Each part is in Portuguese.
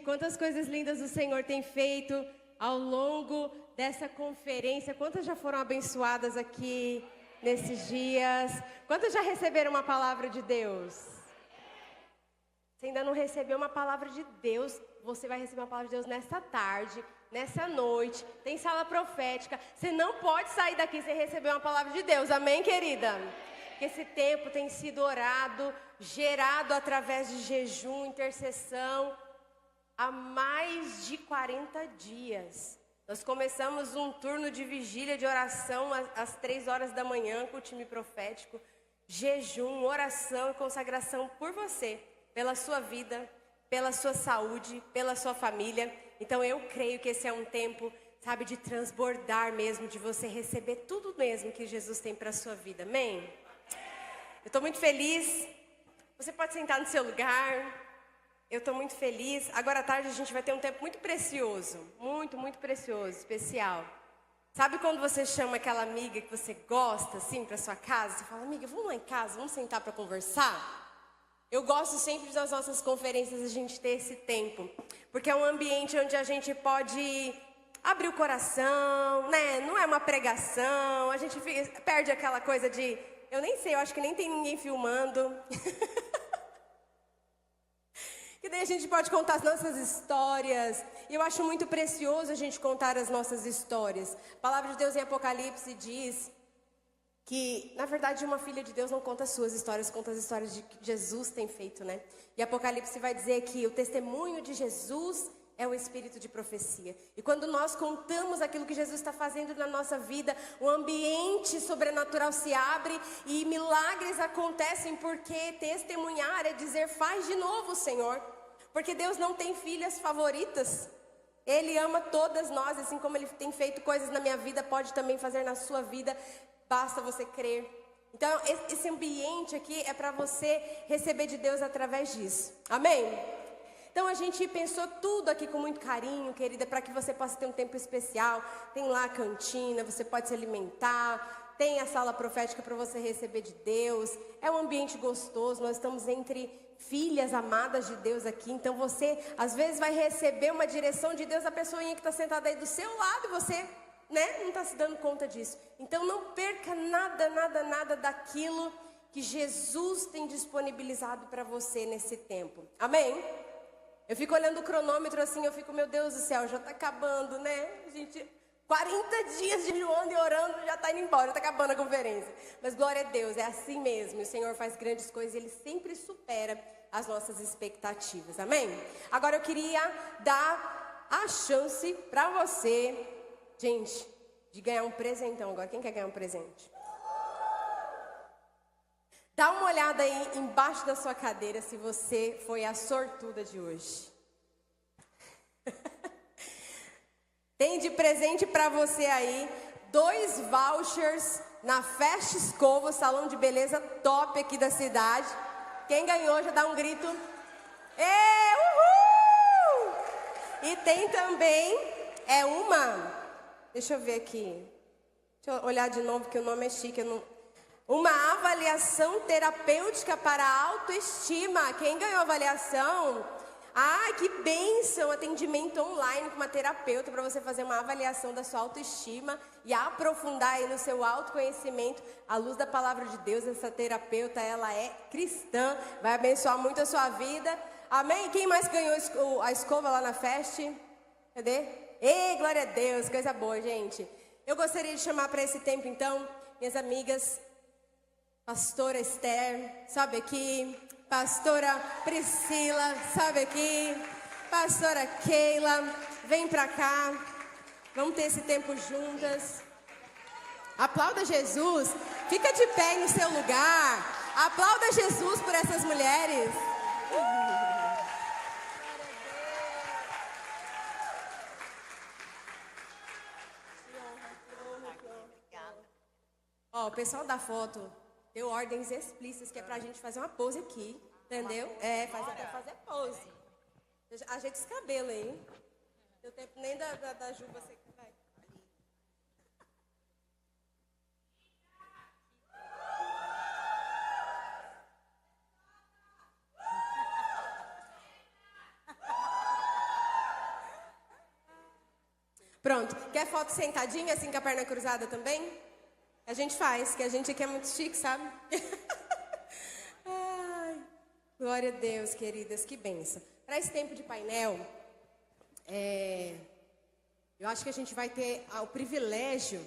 Quantas coisas lindas o Senhor tem feito ao longo dessa conferência. Quantas já foram abençoadas aqui nesses dias? Quantas já receberam uma palavra de Deus? Se ainda não recebeu uma palavra de Deus, você vai receber uma palavra de Deus nessa tarde, nessa noite. Tem sala profética. Você não pode sair daqui sem receber uma palavra de Deus. Amém, querida? Que esse tempo tem sido orado, gerado através de jejum, intercessão, há mais de 40 dias. Nós começamos um turno de vigília de oração às 3 horas da manhã com o time profético. Jejum, oração e consagração por você, pela sua vida, pela sua saúde, pela sua família. Então eu creio que esse é um tempo, sabe, de transbordar mesmo, de você receber tudo mesmo que Jesus tem para a sua vida. Amém? Eu estou muito feliz. Você pode sentar no seu lugar. Eu estou muito feliz. Agora à tarde a gente vai ter um tempo muito precioso. Muito precioso, especial. Sabe quando você chama aquela amiga que você gosta, assim, para sua casa? Você fala, amiga, vamos lá em casa, vamos sentar para conversar? Eu gosto sempre das nossas conferências a gente ter esse tempo. Porque é um ambiente onde a gente pode abrir o coração, né? Não é uma pregação. A gente perde aquela coisa de... Eu nem sei, eu acho que nem tem ninguém filmando. E daí a gente pode contar as nossas histórias. E eu acho muito precioso a gente contar as nossas histórias. A palavra de Deus em Apocalipse diz que, na verdade, uma filha de Deus não conta as suas histórias, conta as histórias de que Jesus tem feito, né? E Apocalipse vai dizer que o testemunho de Jesus é o espírito de profecia. E quando nós contamos aquilo que Jesus está fazendo na nossa vida, o ambiente sobrenatural se abre e milagres acontecem, porque testemunhar é dizer, faz de novo, Senhor. Porque Deus não tem filhas favoritas. Ele ama todas nós, assim como Ele tem feito coisas na minha vida, pode também fazer na sua vida. Basta você crer. Então, esse ambiente aqui é para você receber de Deus através disso. Amém? Então, a gente pensou tudo aqui com muito carinho, querida, para que você possa ter um tempo especial. Tem lá a cantina, você pode se alimentar. Tem a sala profética para você receber de Deus. É um ambiente gostoso, nós estamos entre filhas amadas de Deus aqui. Então você, às vezes, vai receber uma direção de Deus da pessoinha que está sentada aí do seu lado e você, né, não está se dando conta disso. Então não perca nada daquilo que Jesus tem disponibilizado para você nesse tempo. Amém? Eu fico olhando o cronômetro assim, eu fico, meu Deus do céu, já está acabando, né? Gente, 40 dias de jejuando e orando, já está indo embora, já está acabando a conferência. Mas glória a Deus, é assim mesmo. O Senhor faz grandes coisas, Ele sempre supera as nossas expectativas. Amém? Agora eu queria dar a chance para você, gente, de ganhar um presentão. Agora, quem quer ganhar um presente? Dá uma olhada aí embaixo da sua cadeira se você foi a sortuda de hoje. Tem de presente para você aí 2 vouchers na Fast Escova, salão de beleza top aqui da cidade. Quem ganhou já dá um grito. Uhul! E tem também deixa eu ver aqui. Deixa eu olhar de novo que o nome é chique. Uma avaliação terapêutica para a autoestima. Quem ganhou a avaliação? Que bênção! Atendimento online com uma terapeuta para você fazer uma avaliação da sua autoestima e aprofundar aí no seu autoconhecimento à luz da palavra de Deus. Essa terapeuta, ela é cristã, vai abençoar muito a sua vida. Amém? Quem mais ganhou a escova lá na Fest? Cadê? Ei, glória a Deus, coisa boa, gente. Eu gostaria de chamar para esse tempo, então, minhas amigas, Pastora Esther, sabe aqui? Pastora Priscila, sabe aqui? Pastora Keila, vem pra cá. Vamos ter esse tempo juntas. Aplauda Jesus. Fica de pé aí no seu lugar. Aplauda Jesus por essas mulheres. Ó, o pessoal da foto deu ordens explícitas que é pra gente fazer uma pose aqui, entendeu? É, fazer pose. Ajeita esse cabelo aí. Deu tempo nem da Ju, você que vai. Pronto. Quer foto sentadinha, assim, com a perna cruzada também? A gente faz, que a gente aqui é muito chique, sabe? Ai, glória a Deus, queridas, que benção. Para esse tempo de painel, eu acho que a gente vai ter o privilégio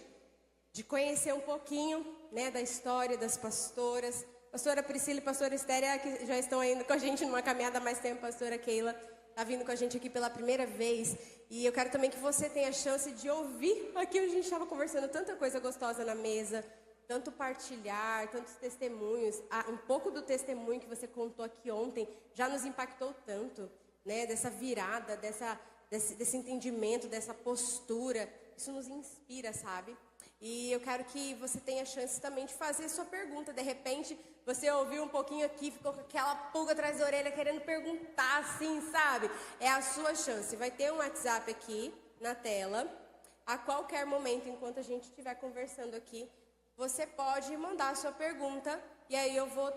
de conhecer um pouquinho, né, da história das pastoras. Pastora Priscila e pastora Estéria, que já estão indo com a gente numa caminhada há mais tempo, pastora Keila está vindo com a gente aqui pela primeira vez. E eu quero também que você tenha a chance de ouvir aqui. A gente estava conversando tanta coisa gostosa na mesa, tanto partilhar, tantos testemunhos. Um pouco do testemunho que você contou aqui ontem já nos impactou tanto, né? Dessa virada, desse entendimento, dessa postura. Isso nos inspira, sabe? E eu quero que você tenha a chance também de fazer sua pergunta. De repente, você ouviu um pouquinho aqui, ficou com aquela pulga atrás da orelha querendo perguntar, assim, sabe? É a sua chance. Vai ter um WhatsApp aqui na tela. A qualquer momento, enquanto a gente estiver conversando aqui, você pode mandar a sua pergunta e aí eu vou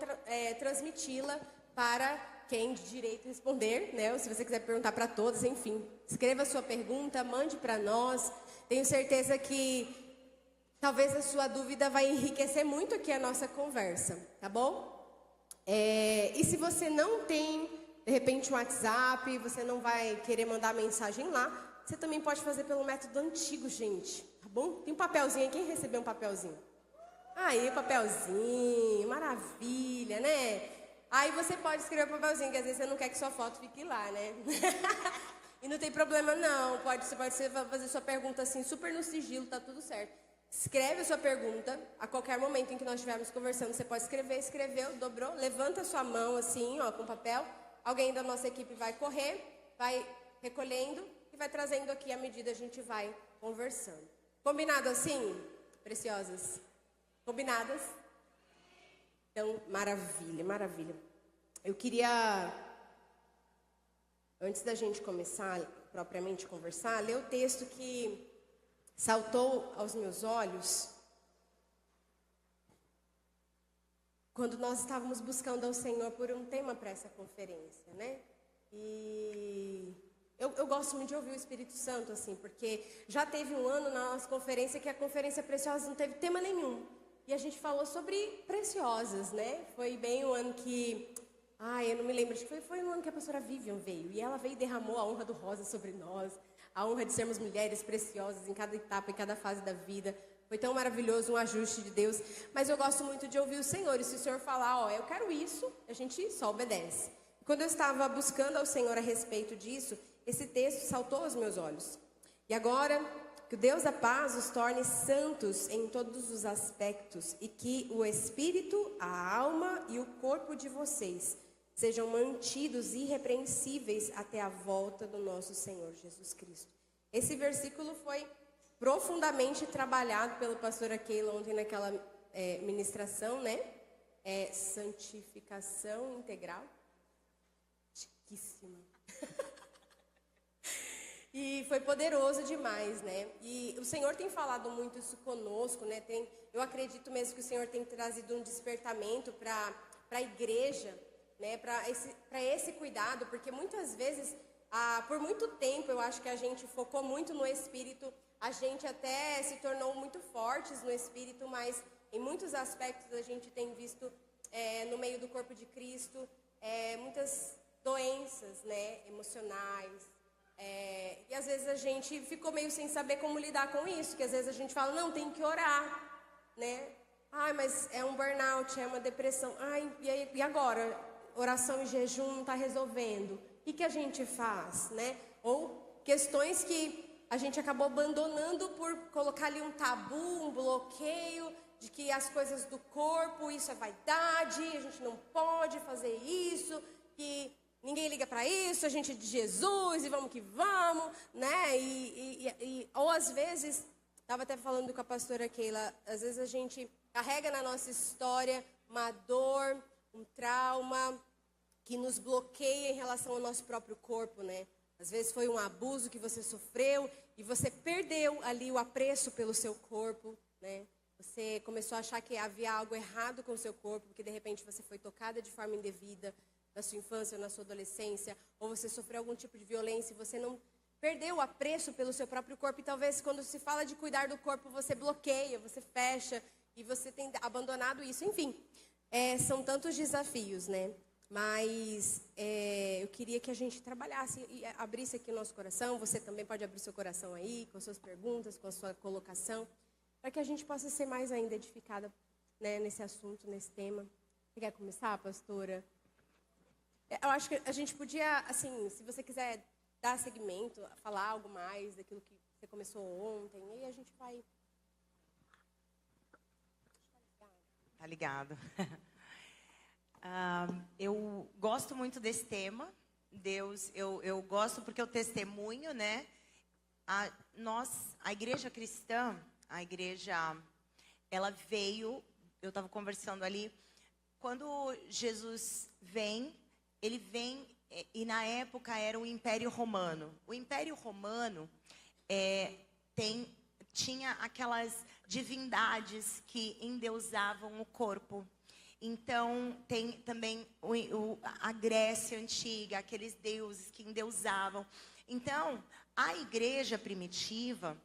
transmiti-la para quem de direito responder, né? Ou se você quiser perguntar para todos, enfim. Escreva a sua pergunta, mande para nós. Tenho certeza que talvez a sua dúvida vai enriquecer muito aqui a nossa conversa, tá bom? E se você não tem, de repente, um WhatsApp, você não vai querer mandar mensagem lá, você também pode fazer pelo método antigo, gente, tá bom? Tem um papelzinho aí, quem recebeu um papelzinho? Aí, papelzinho, maravilha, né? Aí você pode escrever um papelzinho, que às vezes você não quer que sua foto fique lá, né? E não tem problema não, você pode fazer sua pergunta assim, super no sigilo, tá tudo certo. Escreve a sua pergunta, a qualquer momento em que nós estivermos conversando, você pode escrever, escreveu, dobrou, levanta a sua mão assim, ó, com papel, alguém da nossa equipe vai correr, vai recolhendo e vai trazendo aqui à medida a gente vai conversando. Combinado assim, preciosas? Combinadas? Então, maravilha, maravilha. Eu queria, antes da gente começar propriamente conversar, ler o texto que saltou aos meus olhos quando nós estávamos buscando ao Senhor por um tema para essa conferência, né? E eu gosto muito de ouvir o Espírito Santo, assim, porque já teve um ano na nossa conferência que a Conferência Preciosa não teve tema nenhum. E a gente falou sobre preciosas, né? Foi bem um ano que... eu não me lembro, acho que foi um ano que a pastora Vivian veio. E ela veio e derramou a honra do rosa sobre nós. A honra de sermos mulheres preciosas em cada etapa, em cada fase da vida. Foi tão maravilhoso, um ajuste de Deus. Mas eu gosto muito de ouvir o Senhor. E se o Senhor falar, eu quero isso, a gente só obedece. Quando eu estava buscando ao Senhor a respeito disso, esse texto saltou aos meus olhos. E agora, que o Deus da paz os torne santos em todos os aspectos e que o espírito, a alma e o corpo de vocês sejam mantidos irrepreensíveis até a volta do nosso Senhor Jesus Cristo. Esse versículo foi profundamente trabalhado pelo pastor Keila ontem naquela ministração, né? Santificação integral. Chiquíssima. E foi poderoso demais, né? E o Senhor tem falado muito isso conosco, né? Eu acredito mesmo que o Senhor tem trazido um despertamento para a igreja, né, para esse cuidado, porque muitas vezes, por muito tempo, eu acho que a gente focou muito no Espírito, a gente até se tornou muito fortes no Espírito, mas em muitos aspectos a gente tem visto no meio do corpo de Cristo muitas doenças, né, emocionais, e às vezes a gente ficou meio sem saber como lidar com isso, que às vezes a gente fala, não, tem que orar, né, mas é um burnout, é uma depressão, e agora? Oração e jejum não está resolvendo. o que a gente faz, né? Ou questões que a gente acabou abandonando por colocar ali um tabu, um bloqueio, de que as coisas do corpo, isso é vaidade, a gente não pode fazer isso, que ninguém liga para isso, a gente é de Jesus e vamos que vamos, né? Ou às vezes, estava até falando com a pastora Keila, às vezes a gente carrega na nossa história uma dor, um trauma que nos bloqueia em relação ao nosso próprio corpo, né? Às vezes foi um abuso que você sofreu e você perdeu ali o apreço pelo seu corpo, né? Você começou a achar que havia algo errado com o seu corpo, porque de repente você foi tocada de forma indevida na sua infância ou na sua adolescência, ou você sofreu algum tipo de violência e você não perdeu o apreço pelo seu próprio corpo. E talvez quando se fala de cuidar do corpo, você bloqueia, você fecha e você tem abandonado isso. Enfim, são tantos desafios, né? Mas eu queria que a gente trabalhasse e abrisse aqui o nosso coração. Você também pode abrir seu coração aí, com suas perguntas, com a sua colocação, para que a gente possa ser mais ainda edificada, né, nesse assunto, nesse tema. Você quer começar, pastora? Eu acho que a gente podia, assim, se você quiser dar seguimento, falar algo mais daquilo que você começou ontem, e aí a gente vai... Tá ligado. Eu gosto muito desse tema. Deus, eu gosto porque eu testemunho, né? A igreja cristã, ela veio, eu estava conversando ali, quando Jesus vem, ele vem, e na época era o Império Romano. O Império Romano tinha aquelas divindades que endeusavam o corpo. Então, tem também a Grécia Antiga, aqueles deuses que endeusavam. Então, a igreja primitiva,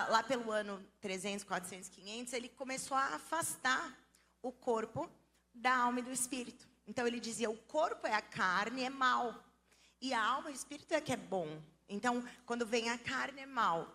lá pelo ano 300, 400, 500, ele começou a afastar o corpo da alma e do espírito. Então, ele dizia, o corpo é a carne, é mal. E a alma e o espírito é que é bom. Então, quando vem a carne, é mal.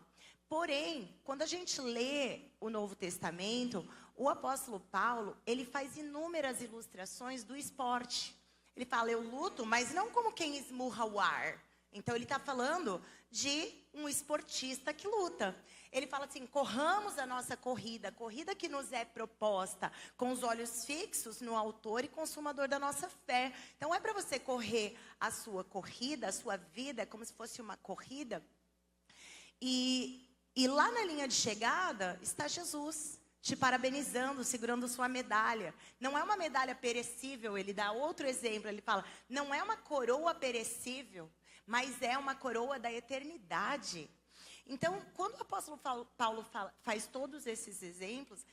Porém, quando a gente lê o Novo Testamento, o apóstolo Paulo, ele faz inúmeras ilustrações do esporte. Ele fala, eu luto, mas não como quem esmurra o ar. Então, ele está falando de um esportista que luta. Ele fala assim, corramos a nossa corrida, a corrida que nos é proposta, com os olhos fixos no autor e consumador da nossa fé. Então, é para você correr a sua corrida, a sua vida, é como se fosse uma corrida. E lá na linha de chegada está Jesus, te parabenizando, segurando sua medalha. Não é uma medalha perecível, ele dá outro exemplo, ele fala, não é uma coroa perecível, mas é uma coroa da eternidade. Então, quando o apóstolo Paulo faz todos esses exemplos,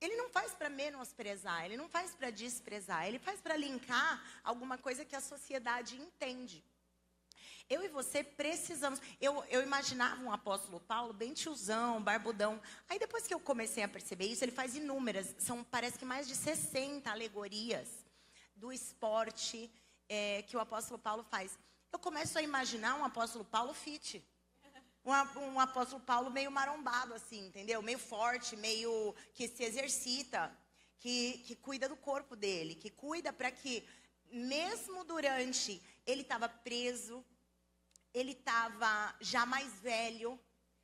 ele não faz para menosprezar, ele não faz para desprezar, ele faz para linkar alguma coisa que a sociedade entende. Eu e você precisamos... Eu imaginava um apóstolo Paulo bem tiozão, barbudão. Aí depois que eu comecei a perceber isso, ele faz inúmeras, parece que mais de 60 alegorias do esporte que o apóstolo Paulo faz. Eu começo a imaginar um apóstolo Paulo fit. Um apóstolo Paulo meio marombado, assim, entendeu? Meio forte, meio que se exercita, que cuida do corpo dele, que cuida para que, mesmo durante... Ele estava preso, ele estava já mais velho,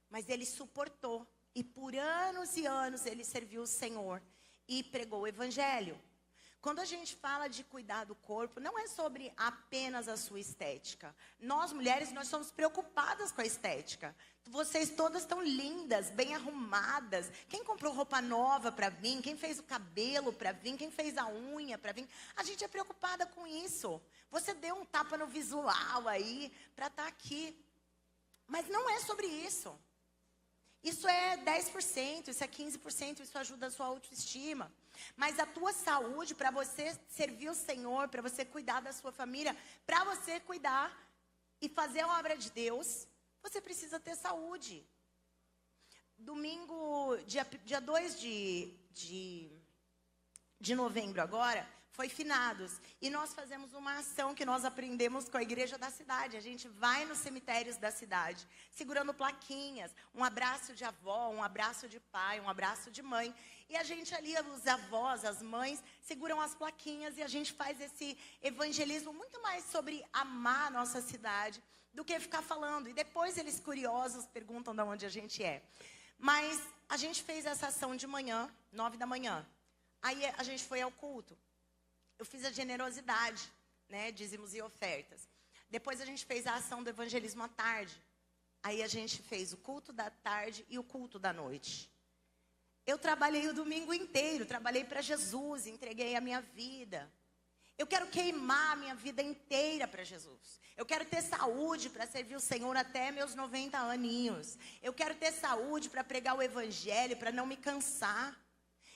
mas ele suportou. E por anos e anos ele serviu o Senhor e pregou o Evangelho. Quando a gente fala de cuidar do corpo, não é sobre apenas a sua estética. Nós, mulheres, nós somos preocupadas com a estética. Vocês todas estão lindas, bem arrumadas. Quem comprou roupa nova para vir? Quem fez o cabelo para vir? Quem fez a unha para vir? A gente é preocupada com isso. Você deu um tapa no visual aí para estar aqui. Mas não é sobre isso. Isso é 10%, isso é 15%, isso ajuda a sua autoestima. Mas a tua saúde, para você servir o Senhor, para você cuidar da sua família, para você cuidar e fazer a obra de Deus, você precisa ter saúde. Domingo, dia 2 de novembro agora, foi finados. E nós fazemos uma ação que nós aprendemos com a igreja da cidade. A gente vai nos cemitérios da cidade, segurando plaquinhas, um abraço de avó, um abraço de pai, um abraço de mãe. E a gente ali, os avós, as mães, seguram as plaquinhas e a gente faz esse evangelismo muito mais sobre amar a nossa cidade do que ficar falando. E depois eles, curiosos, perguntam de onde a gente é. Mas a gente fez essa ação de manhã, 9 da manhã. Aí a gente foi ao culto. Eu fiz a generosidade, né, dízimos e ofertas. Depois a gente fez a ação do evangelismo à tarde. Aí a gente fez o culto da tarde e o culto da noite. Eu trabalhei o domingo inteiro, trabalhei para Jesus, entreguei a minha vida. Eu quero queimar a minha vida inteira para Jesus. Eu quero ter saúde para servir o Senhor até meus 90 aninhos. Eu quero ter saúde para pregar o evangelho, para não me cansar.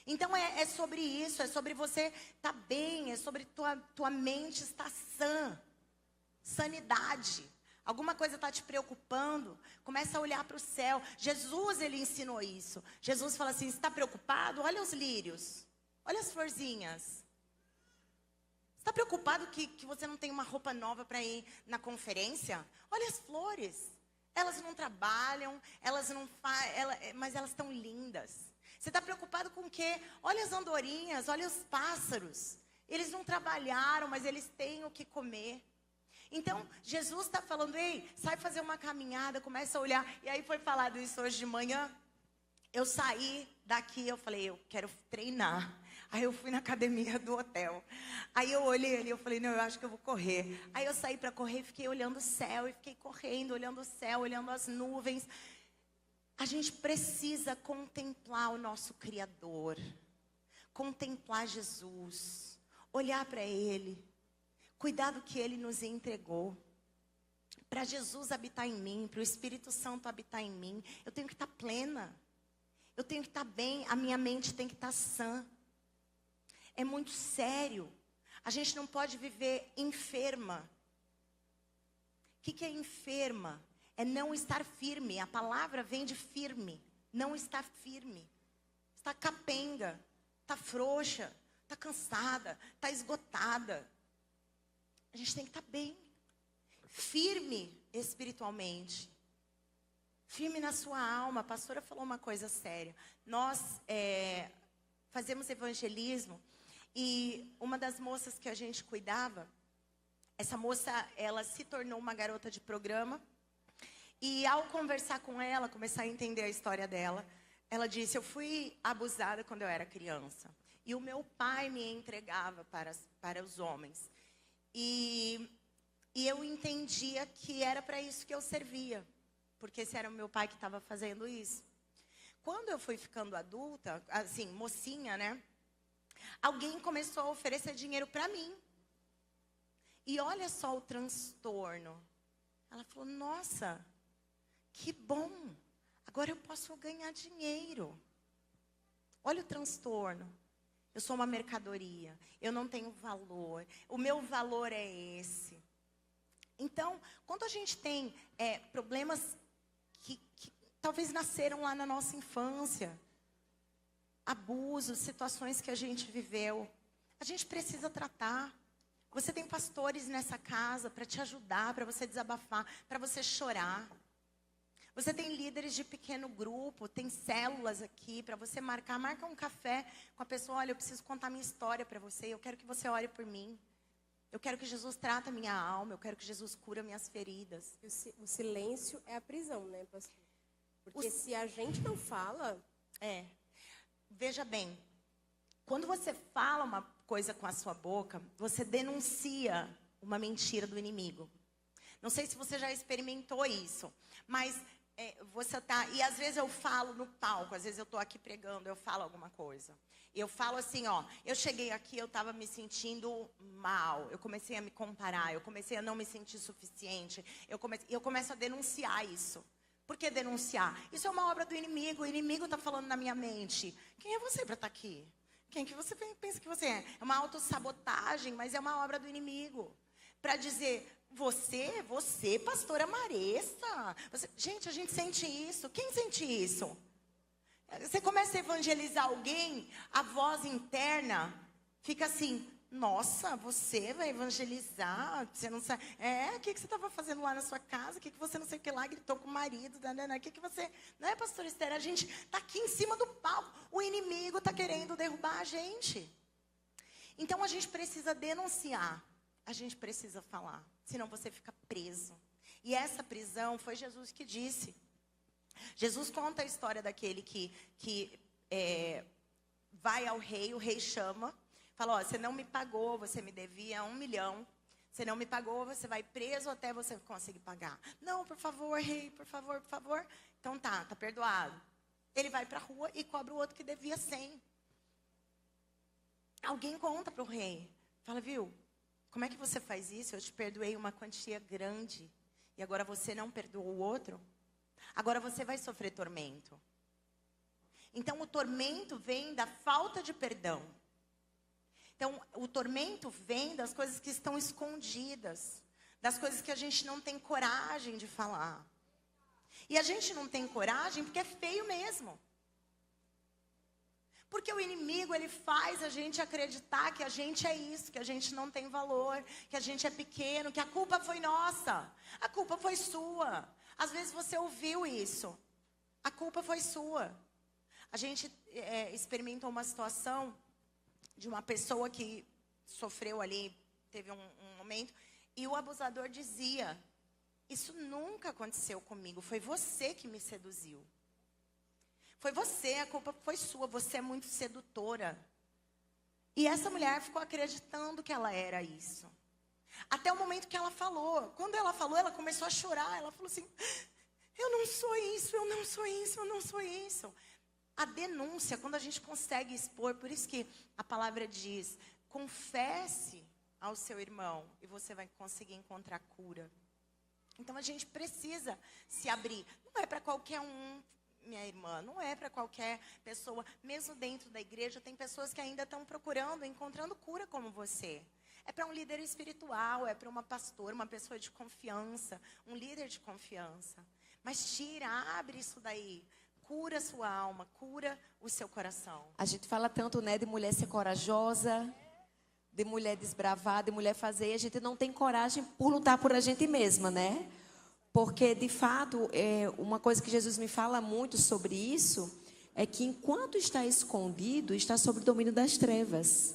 Então é sobre isso, é sobre você estar bem, é sobre tua mente estar sã. Sanidade. Alguma coisa está te preocupando, começa a olhar para o céu. Jesus, ele ensinou isso. Jesus fala assim, você está preocupado? Olha os lírios, olha as florzinhas. Você está preocupado que você não tem uma roupa nova para ir na conferência? Olha as flores. Elas não trabalham, elas não mas elas estão lindas. Você está preocupado com o quê? Olha as andorinhas, olha os pássaros. Eles não trabalharam, mas eles têm o que comer. Então, Jesus está falando, ei, sai fazer uma caminhada, começa a olhar. E aí foi falado isso hoje de manhã. Eu saí daqui, eu falei, eu quero treinar. Aí eu fui na academia do hotel. Aí eu olhei ali, eu falei, não, eu acho que eu vou correr. Aí eu saí para correr, fiquei olhando o céu, e fiquei correndo, olhando o céu, olhando as nuvens. A gente precisa contemplar o nosso Criador, contemplar Jesus, olhar para Ele, cuidar do que Ele nos entregou. Para Jesus habitar em mim, para o Espírito Santo habitar em mim, eu tenho que estar plena, eu tenho que estar bem, a minha mente tem que estar sã. É muito sério, a gente não pode viver enferma. O que é enferma? É não estar firme. A palavra vem de firme. Não estar firme. Está capenga. Está frouxa. Está cansada. Está esgotada. A gente tem que estar bem. Firme espiritualmente. Firme na sua alma. A pastora falou uma coisa séria. Nós fazemos evangelismo. E uma das moças que a gente cuidava, essa moça, ela se tornou uma garota de programa. E ao conversar com ela, começar a entender a história dela, ela disse, eu fui abusada quando eu era criança. E o meu pai me entregava para os homens. E eu entendia que era para isso que eu servia. Porque esse era o meu pai que estava fazendo isso. Quando eu fui ficando adulta, assim, mocinha, né? Alguém começou a oferecer dinheiro para mim. E olha só o transtorno. Ela falou, nossa... Que bom, agora eu posso ganhar dinheiro. Olha o transtorno. Eu sou uma mercadoria, eu não tenho valor. O meu valor é esse. Então, quando a gente tem problemas que talvez nasceram lá na nossa infância, abusos, situações que a gente viveu, a gente precisa tratar. Você tem pastores nessa casa para te ajudar, para você desabafar, para você chorar. Você tem líderes de pequeno grupo, tem células aqui para você marcar. Marca um café com a pessoa. Olha, eu preciso contar minha história para você. Eu quero que você ore por mim. Eu quero que Jesus trate a minha alma. Eu quero que Jesus cure minhas feridas. O silêncio é a prisão, né, pastor? Porque se a gente não fala... Veja bem, quando você fala uma coisa com a sua boca, você denuncia uma mentira do inimigo. Não sei se você já experimentou isso, mas... você tá, e às vezes eu falo no palco, às vezes eu estou aqui pregando, eu falo alguma coisa. Eu falo assim, ó, eu cheguei aqui, eu estava me sentindo mal, eu comecei a me comparar, eu comecei a não me sentir suficiente, eu começo a denunciar isso. Por que denunciar? Isso é uma obra do inimigo, o inimigo está falando na minha mente. Quem é você para estar aqui? Quem que você pensa que você é? É uma autossabotagem, mas é uma obra do inimigo. Para dizer... Você, pastora Maressa. Gente, a gente sente isso. Quem sente isso? Você começa a evangelizar alguém, a voz interna fica assim, Nossa, você vai evangelizar? Você não sabe. O que você estava fazendo lá na sua casa? O que você não sei o que lá, gritou com o marido? O que você. Não é, pastora Esther? A gente está aqui em cima do palco. O inimigo está querendo derrubar a gente. Então a gente precisa denunciar. A gente precisa falar. Senão você fica preso. E essa prisão foi Jesus que disse. Jesus conta a história daquele que vai ao rei, o rei chama. Fala, você não me pagou, você me devia 1 milhão. Você não me pagou, você vai preso até você conseguir pagar. Não, por favor, rei, por favor, por favor. Então tá perdoado. Ele vai para a rua e cobra o outro que devia 100. Alguém conta para o rei. Fala, viu, como é que você faz isso? Eu te perdoei uma quantia grande. E agora você não perdoou o outro? Agora você vai sofrer tormento. Então o tormento vem da falta de perdão. Então, o tormento vem das coisas que estão escondidas, das coisas que a gente não tem coragem de falar. E a gente não tem coragem porque é feio mesmo. Porque o inimigo, ele faz a gente acreditar que a gente é isso, que a gente não tem valor, que a gente é pequeno, que a culpa foi nossa, a culpa foi sua. Às vezes você ouviu isso, a culpa foi sua. A gente experimentou uma situação de uma pessoa que sofreu ali, teve um momento, e o abusador dizia, isso nunca aconteceu comigo, foi você que me seduziu. Foi você, a culpa foi sua, você é muito sedutora. E essa mulher ficou acreditando que ela era isso. Até o momento que ela falou. Quando ela falou, ela começou a chorar, ela falou assim, eu não sou isso, eu não sou isso, eu não sou isso. A denúncia, quando a gente consegue expor, por isso que a palavra diz, confesse ao seu irmão e você vai conseguir encontrar cura. Então a gente precisa se abrir. Não é para qualquer um, minha irmã, não é para qualquer pessoa. Mesmo dentro da igreja, tem pessoas que ainda estão procurando, encontrando cura como você. É para um líder espiritual, é para uma pastora, uma pessoa de confiança, um líder de confiança. Mas abre isso daí. Cura a sua alma, cura o seu coração. A gente fala tanto, né, de mulher ser corajosa, de mulher desbravar, de mulher fazer. E a gente não tem coragem por lutar por a gente mesma, né? Porque, de fato, uma coisa que Jesus me fala muito sobre isso é que enquanto está escondido, está sob o domínio das trevas.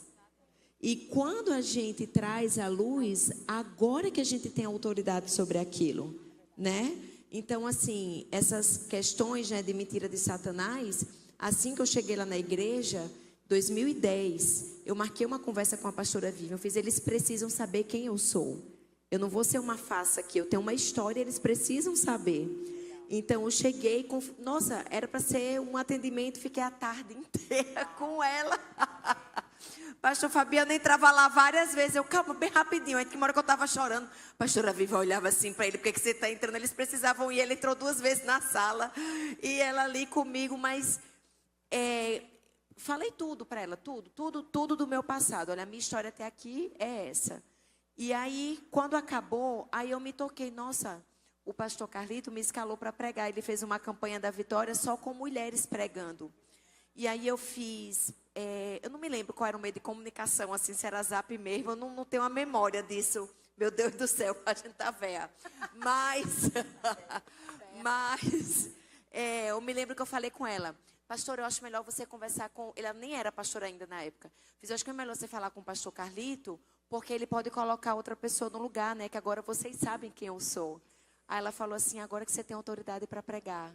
E quando a gente traz a luz, agora que a gente tem autoridade sobre aquilo, né? Então, assim, essas questões, né, de mentira de Satanás, assim que eu cheguei lá na igreja, 2010, eu marquei uma conversa com a pastora Vivian. Eu fiz, eles precisam saber quem eu sou. Eu não vou ser uma farsa aqui, eu tenho uma história, eles precisam saber. Então, eu cheguei, nossa, era para ser um atendimento, fiquei a tarde inteira com ela. Pastor Fabiano entrava lá várias vezes. Eu, calma, bem rapidinho. Aí, que uma hora que eu estava chorando, a pastora Viva olhava assim para ele. Por que você está entrando? Eles precisavam ir. Ele entrou 2 vezes na sala. E ela ali comigo. Mas falei tudo para ela. Tudo do meu passado. Olha, a minha história até aqui é essa. E aí, quando acabou, aí eu me toquei. Nossa, o pastor Carlito me escalou para pregar. Ele fez uma campanha da vitória só com mulheres pregando. E aí eu fiz, eu não me lembro qual era o meio de comunicação, assim, se era Zap mesmo, eu não tenho a memória disso. Meu Deus do céu, a gente tá velha. Mas eu me lembro que eu falei com ela, pastor, eu acho melhor você conversar com... Ela nem era pastora ainda na época. Fiz, eu acho que é melhor você falar com o pastor Carlito, porque ele pode colocar outra pessoa no lugar, né? Que agora vocês sabem quem eu sou. Aí ela falou assim, agora que você tem autoridade para pregar.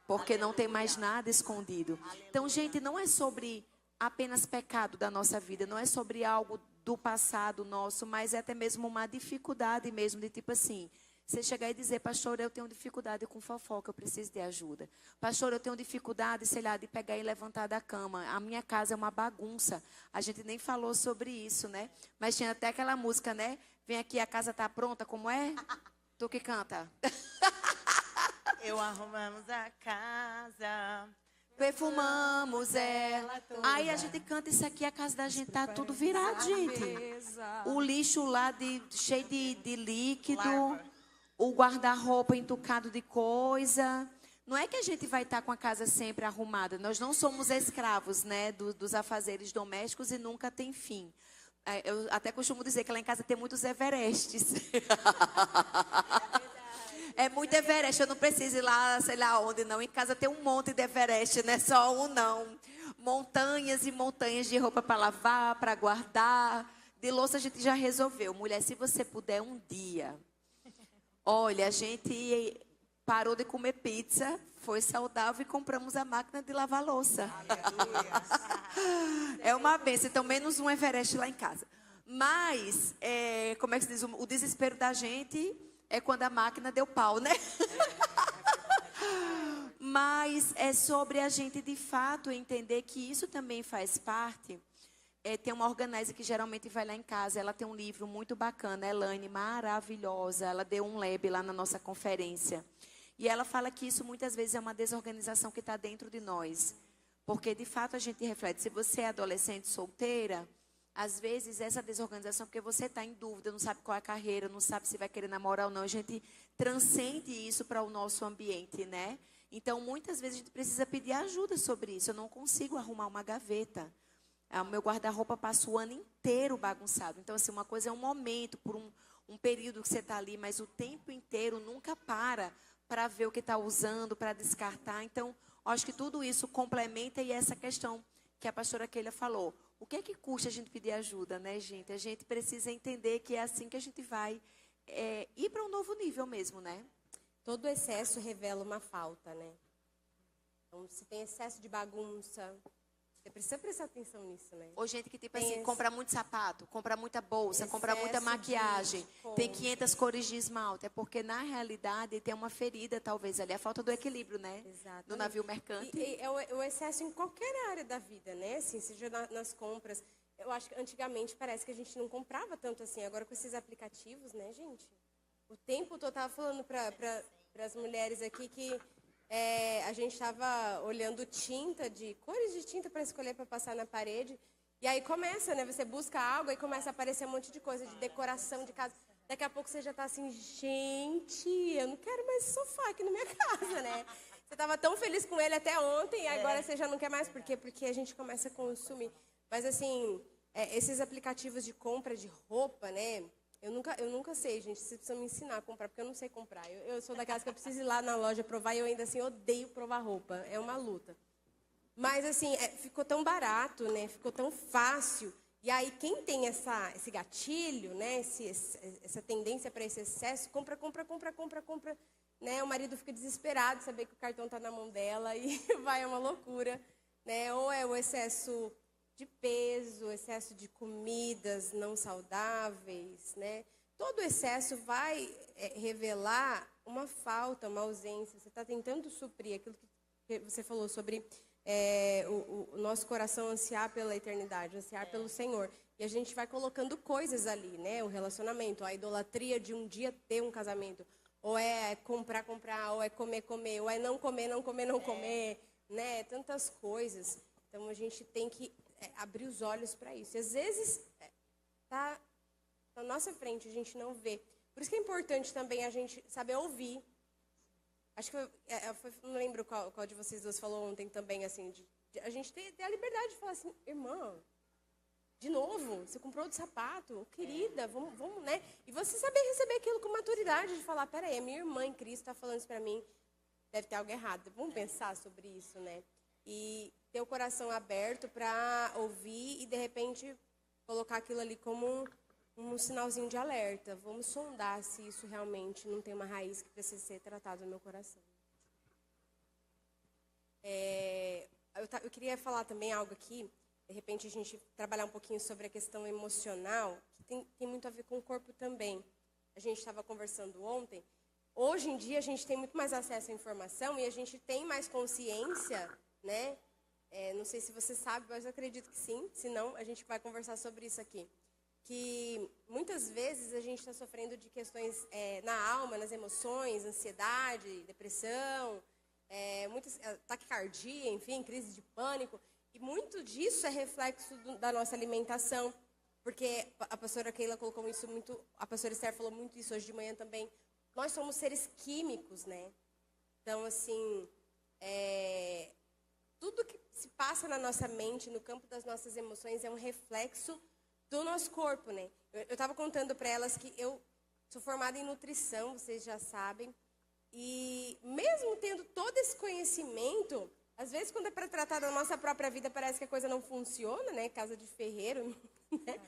Porque não tem mais nada escondido. Então, gente, não é sobre apenas pecado da nossa vida. Não é sobre algo do passado nosso. Mas é até mesmo uma dificuldade mesmo. De tipo assim, você chegar e dizer, pastor, eu tenho dificuldade com fofoca. Eu preciso de ajuda. Pastor, eu tenho dificuldade, sei lá, de pegar e levantar da cama. A minha casa é uma bagunça. A gente nem falou sobre isso, né? Mas tinha até aquela música, né? Vem aqui, a casa tá pronta. Como é? Tu que canta. Eu arrumamos a casa, perfumamos ela toda. Aí a gente canta isso aqui, a casa da gente tá tudo virado, gente. O lixo lá cheio de líquido, o guarda-roupa entucado de coisa. Não é que a gente vai estar com a casa sempre arrumada. Nós não somos escravos, né, dos afazeres domésticos e nunca tem fim. Eu até costumo dizer que lá em casa tem muitos Everestes. É muito Everest, eu não preciso ir lá, sei lá onde, não. Em casa tem um monte de Everest, não é só um, não. Montanhas e montanhas de roupa para lavar, para guardar. De louça a gente já resolveu. Mulher, se você puder um dia... Olha, a gente parou de comer pizza, foi saudável e compramos a máquina de lavar louça. É uma benção. Então, menos um Everest lá em casa. Mas, como é que se diz? O desespero da gente é quando a máquina deu pau, né? Mas é sobre a gente, de fato, entender que isso também faz parte. Tem uma organizer que geralmente vai lá em casa. Ela tem um livro muito bacana, Elaine, maravilhosa. Ela deu um lab lá na nossa conferência. E ela fala que isso muitas vezes é uma desorganização que está dentro de nós. Porque, de fato, a gente reflete. Se você é adolescente solteira, às vezes essa desorganização, porque você está em dúvida, não sabe qual é a carreira, não sabe se vai querer namorar ou não. A gente transcende isso para o nosso ambiente, né? Então, muitas vezes a gente precisa pedir ajuda sobre isso. Eu não consigo arrumar uma gaveta. O meu guarda-roupa passa o ano inteiro bagunçado. Então, assim, uma coisa é um momento, por um período que você está ali, mas o tempo inteiro nunca para ver o que está usando, para descartar. Então, acho que tudo isso complementa e essa questão que a pastora Keila falou. O que é que custa a gente pedir ajuda, né, gente? A gente precisa entender que é assim que a gente vai ir para um novo nível mesmo, né? Todo excesso revela uma falta, né? Então, se tem excesso de bagunça... Você precisa prestar atenção nisso, né? Ou gente que, tipo assim, compra muito sapato, compra muita bolsa, compra muita maquiagem, tem 500 cores de esmalte. É porque, na realidade, tem uma ferida, talvez, ali. A falta do equilíbrio, né? Exato. No navio mercante. E é o excesso em qualquer área da vida, né? Assim, seja nas compras. Eu acho que antigamente parece que a gente não comprava tanto assim. Agora, com esses aplicativos, né, gente? O tempo todo, eu estava falando para as mulheres aqui que... a gente estava olhando cores de tinta para escolher para passar na parede. E aí começa, né? Você busca algo e começa a aparecer um monte de coisa de decoração de casa. Daqui a pouco você já está assim, gente, eu não quero mais esse sofá aqui na minha casa, né? Você estava tão feliz com ele até ontem e agora você já não quer mais. Por quê? Porque a gente começa a consumir. Mas assim, esses aplicativos de compra de roupa, né? Eu nunca sei, gente. Vocês precisam me ensinar a comprar, porque eu não sei comprar. Eu sou daquelas que eu preciso ir lá na loja provar e eu ainda assim odeio provar roupa. É uma luta. Mas assim, ficou tão barato, né? Ficou tão fácil. E aí quem tem esse gatilho, né? Essa tendência para esse excesso, compra, né? O marido fica desesperado de saber que o cartão está na mão dela e vai, é uma loucura, né? Ou é o excesso de peso, excesso de comidas não saudáveis, né? Todo excesso vai revelar uma falta, uma ausência. Você está tentando suprir aquilo que você falou sobre o nosso coração ansiar pela eternidade, ansiar pelo Senhor. E a gente vai colocando coisas ali, né? O relacionamento, a idolatria de um dia ter um casamento. Ou é comprar, ou é comer, ou é não comer, né? Tantas coisas. Então, a gente tem que abrir os olhos para isso. E, às vezes, está na nossa frente, a gente não vê. Por isso que é importante também a gente saber ouvir. Acho que não lembro qual de vocês duas falou ontem também, assim, de a gente ter a liberdade de falar assim, irmã, de novo, você comprou outro sapato, querida, vamos, né? E você saber receber aquilo com maturidade, de falar, peraí, a minha irmã em Cristo está falando isso para mim, deve ter algo errado. Vamos pensar sobre isso, né? E ter o coração aberto para ouvir e, de repente, colocar aquilo ali como um sinalzinho de alerta. Vamos sondar se isso realmente não tem uma raiz que precisa ser tratada no meu coração. Eu queria falar também algo aqui, de repente a gente trabalhar um pouquinho sobre a questão emocional, que tem muito a ver com o corpo também. A gente estava conversando ontem. Hoje em dia a gente tem muito mais acesso à informação e a gente tem mais consciência, né? Não sei se você sabe, mas eu acredito que sim. Se não, a gente vai conversar sobre isso aqui. Que muitas vezes a gente está sofrendo de questões na alma, nas emoções, ansiedade, depressão, taquicardia, enfim, crise de pânico. E muito disso é reflexo da nossa alimentação. Porque a pastora Keila colocou isso muito, a pastora Esther falou muito isso hoje de manhã também. Nós somos seres químicos, né? Então, assim, tudo que se passa na nossa mente, no campo das nossas emoções, é um reflexo do nosso corpo, né? Eu estava contando para elas que eu sou formada em nutrição, vocês já sabem. E mesmo tendo todo esse conhecimento, às vezes quando é para tratar da nossa própria vida, parece que a coisa não funciona, né? Casa de ferreiro, né?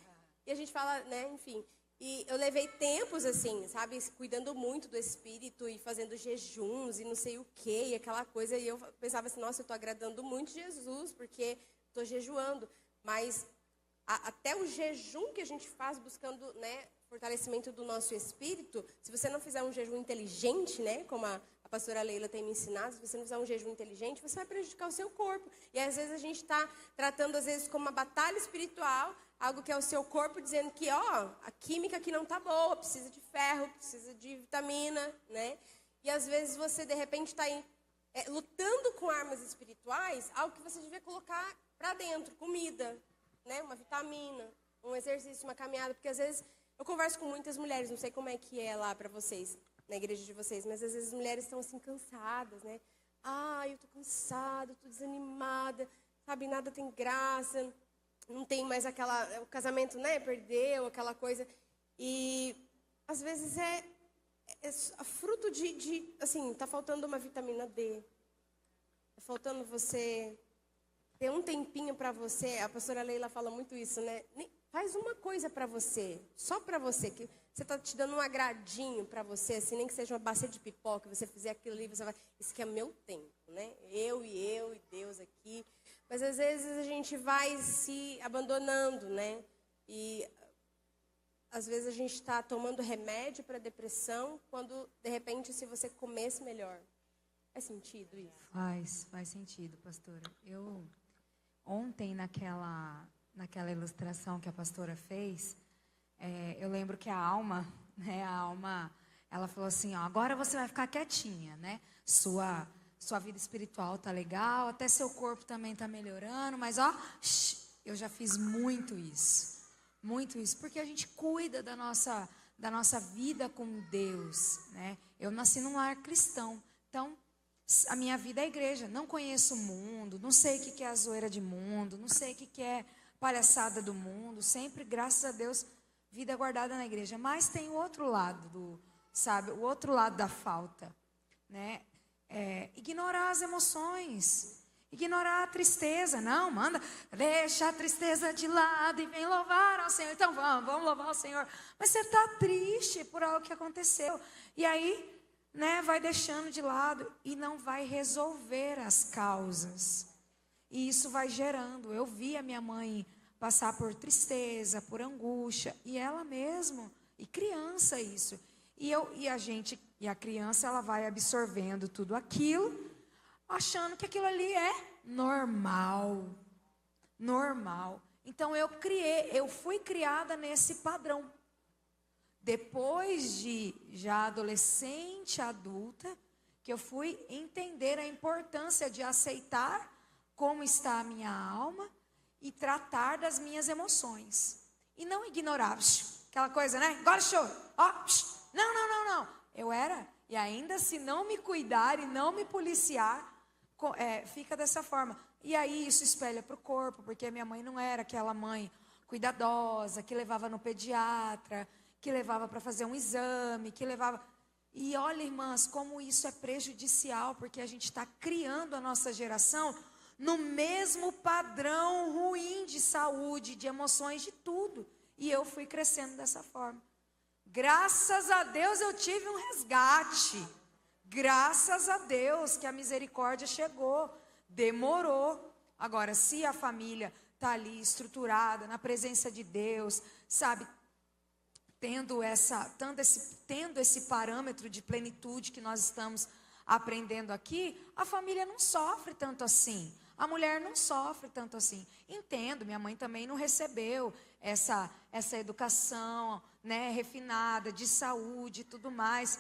E a gente fala, né? Enfim. E eu levei tempos, assim, sabe? Cuidando muito do espírito e fazendo jejuns e não sei o quê, e aquela coisa. E eu pensava assim, nossa, eu estou agradando muito Jesus, porque estou jejuando. Mas até o jejum que a gente faz buscando, né, fortalecimento do nosso espírito, se você não fizer um jejum inteligente, né, como a pastora Leila tem me ensinado, se você não fizer um jejum inteligente, você vai prejudicar o seu corpo. E às vezes a gente está tratando, às vezes, como uma batalha espiritual, algo que é o seu corpo dizendo que, ó, a química aqui não tá boa, precisa de ferro, precisa de vitamina, né? E às vezes você, de repente, está lutando com armas espirituais, algo que você devia colocar para dentro, comida, né? Uma vitamina, um exercício, uma caminhada, porque às vezes eu converso com muitas mulheres, não sei como é que é lá para vocês, na igreja de vocês, mas às vezes as mulheres estão assim cansadas, né? Ah, eu tô cansada, eu tô desanimada, sabe, nada tem graça, não tem mais o casamento, né, perdeu, aquela coisa. E às vezes é fruto assim, tá faltando uma vitamina D, tá faltando você ter um tempinho para você. A pastora Leila fala muito isso, né? Faz uma coisa para você, só para você, que você está te dando um agradinho para você, assim, nem que seja uma bacia de pipoca, você fizer aquilo ali, você vai, isso aqui é meu tempo, né? Eu e Deus aqui. Mas às vezes a gente vai se abandonando, né? E às vezes a gente está tomando remédio para depressão, quando de repente se você comesse melhor. Faz sentido isso? Faz sentido, pastora. Eu ontem naquela ilustração que a pastora fez, eu lembro que a alma, ela falou assim, ó, agora você vai ficar quietinha, né? Sua vida espiritual tá legal, até seu corpo também tá melhorando, mas ó, eu já fiz muito isso, porque a gente cuida da nossa vida com Deus, né? Eu nasci num lar cristão, então a minha vida é igreja, não conheço o mundo, não sei o que é a zoeira de mundo, não sei o que é palhaçada do mundo, sempre, graças a Deus, vida guardada na igreja. Mas tem o outro lado, o outro lado da falta, né? Ignorar as emoções, ignorar a tristeza. Não, deixa a tristeza de lado e vem louvar ao Senhor. Então vamos louvar ao Senhor. Mas você está triste por algo que aconteceu. E aí, né, vai deixando de lado e não vai resolver as causas. E isso vai gerando. Eu vi a minha mãe passar por tristeza, por angústia, e ela mesma, e criança isso. E a criança, ela vai absorvendo tudo aquilo, achando que aquilo ali é normal. Então eu fui criada nesse padrão. Depois de já adolescente, adulta, que eu fui entender a importância de aceitar como está a minha alma e tratar das minhas emoções. E não ignorar, aquela coisa, né? Agora choro. Não. E ainda se não me cuidar e não me policiar, fica dessa forma. E aí isso espelha para o corpo, porque minha mãe não era aquela mãe cuidadosa, que levava no pediatra, que levava para fazer um exame, que levava... E olha, irmãs, como isso é prejudicial, porque a gente está criando a nossa geração no mesmo padrão ruim de saúde, de emoções, de tudo. E eu fui crescendo dessa forma. Graças a Deus eu tive um resgate. Graças a Deus que a misericórdia chegou. Demorou. Agora, se a família está ali estruturada, na presença de Deus, sabe, tendo esse parâmetro de plenitude que nós estamos aprendendo aqui, a família não sofre tanto assim. A mulher não sofre tanto assim. Entendo, minha mãe também não recebeu essa educação, né, refinada, de saúde e tudo mais.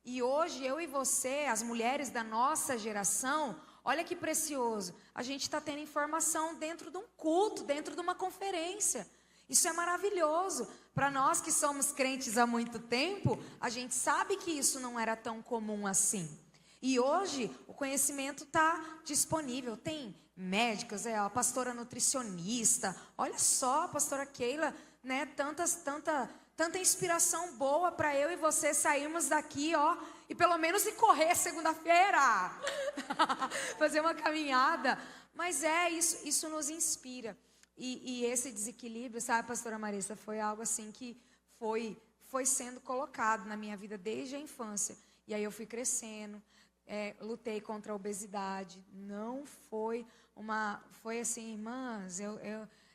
E hoje, eu e você, as mulheres da nossa geração, olha que precioso, a gente está tendo informação dentro de um culto, dentro de uma conferência. Isso é maravilhoso. Para nós que somos crentes há muito tempo, a gente sabe que isso não era tão comum assim. E hoje o conhecimento está disponível. Tem médicas, a pastora nutricionista. Olha só, a pastora Keila, né, tanta inspiração boa para eu e você sairmos daqui, ó, e pelo menos ir correr segunda-feira, fazer uma caminhada. Mas isso nos inspira. E esse desequilíbrio, sabe, pastora Marissa, foi algo assim que foi sendo colocado na minha vida desde a infância. E aí eu fui crescendo, lutei contra a obesidade. Não foi foi assim, irmãs,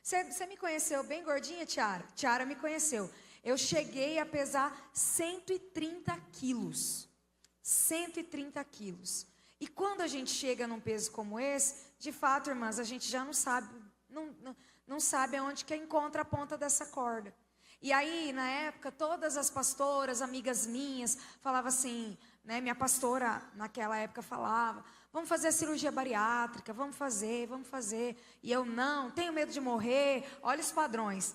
você me conheceu bem gordinha, Tiara? Tiara me conheceu. Eu cheguei a pesar 130 quilos. 130 quilos. E quando a gente chega num peso como esse, de fato, irmãs, a gente já não sabe, não sabe aonde que encontra a ponta dessa corda. E aí, na época, todas as pastoras, amigas minhas, falavam assim, né? Minha pastora, naquela época, falava, vamos fazer a cirurgia bariátrica, vamos fazer. E eu, não, tenho medo de morrer. Olha os padrões.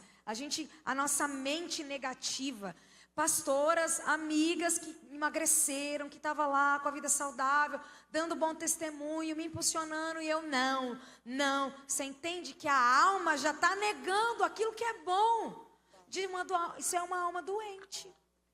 A nossa mente negativa, pastoras, amigas que emagreceram, que estavam lá com a vida saudável, dando bom testemunho, me impulsionando, e eu, não. Você entende que a alma já está negando aquilo que é bom. Isso é uma alma doente.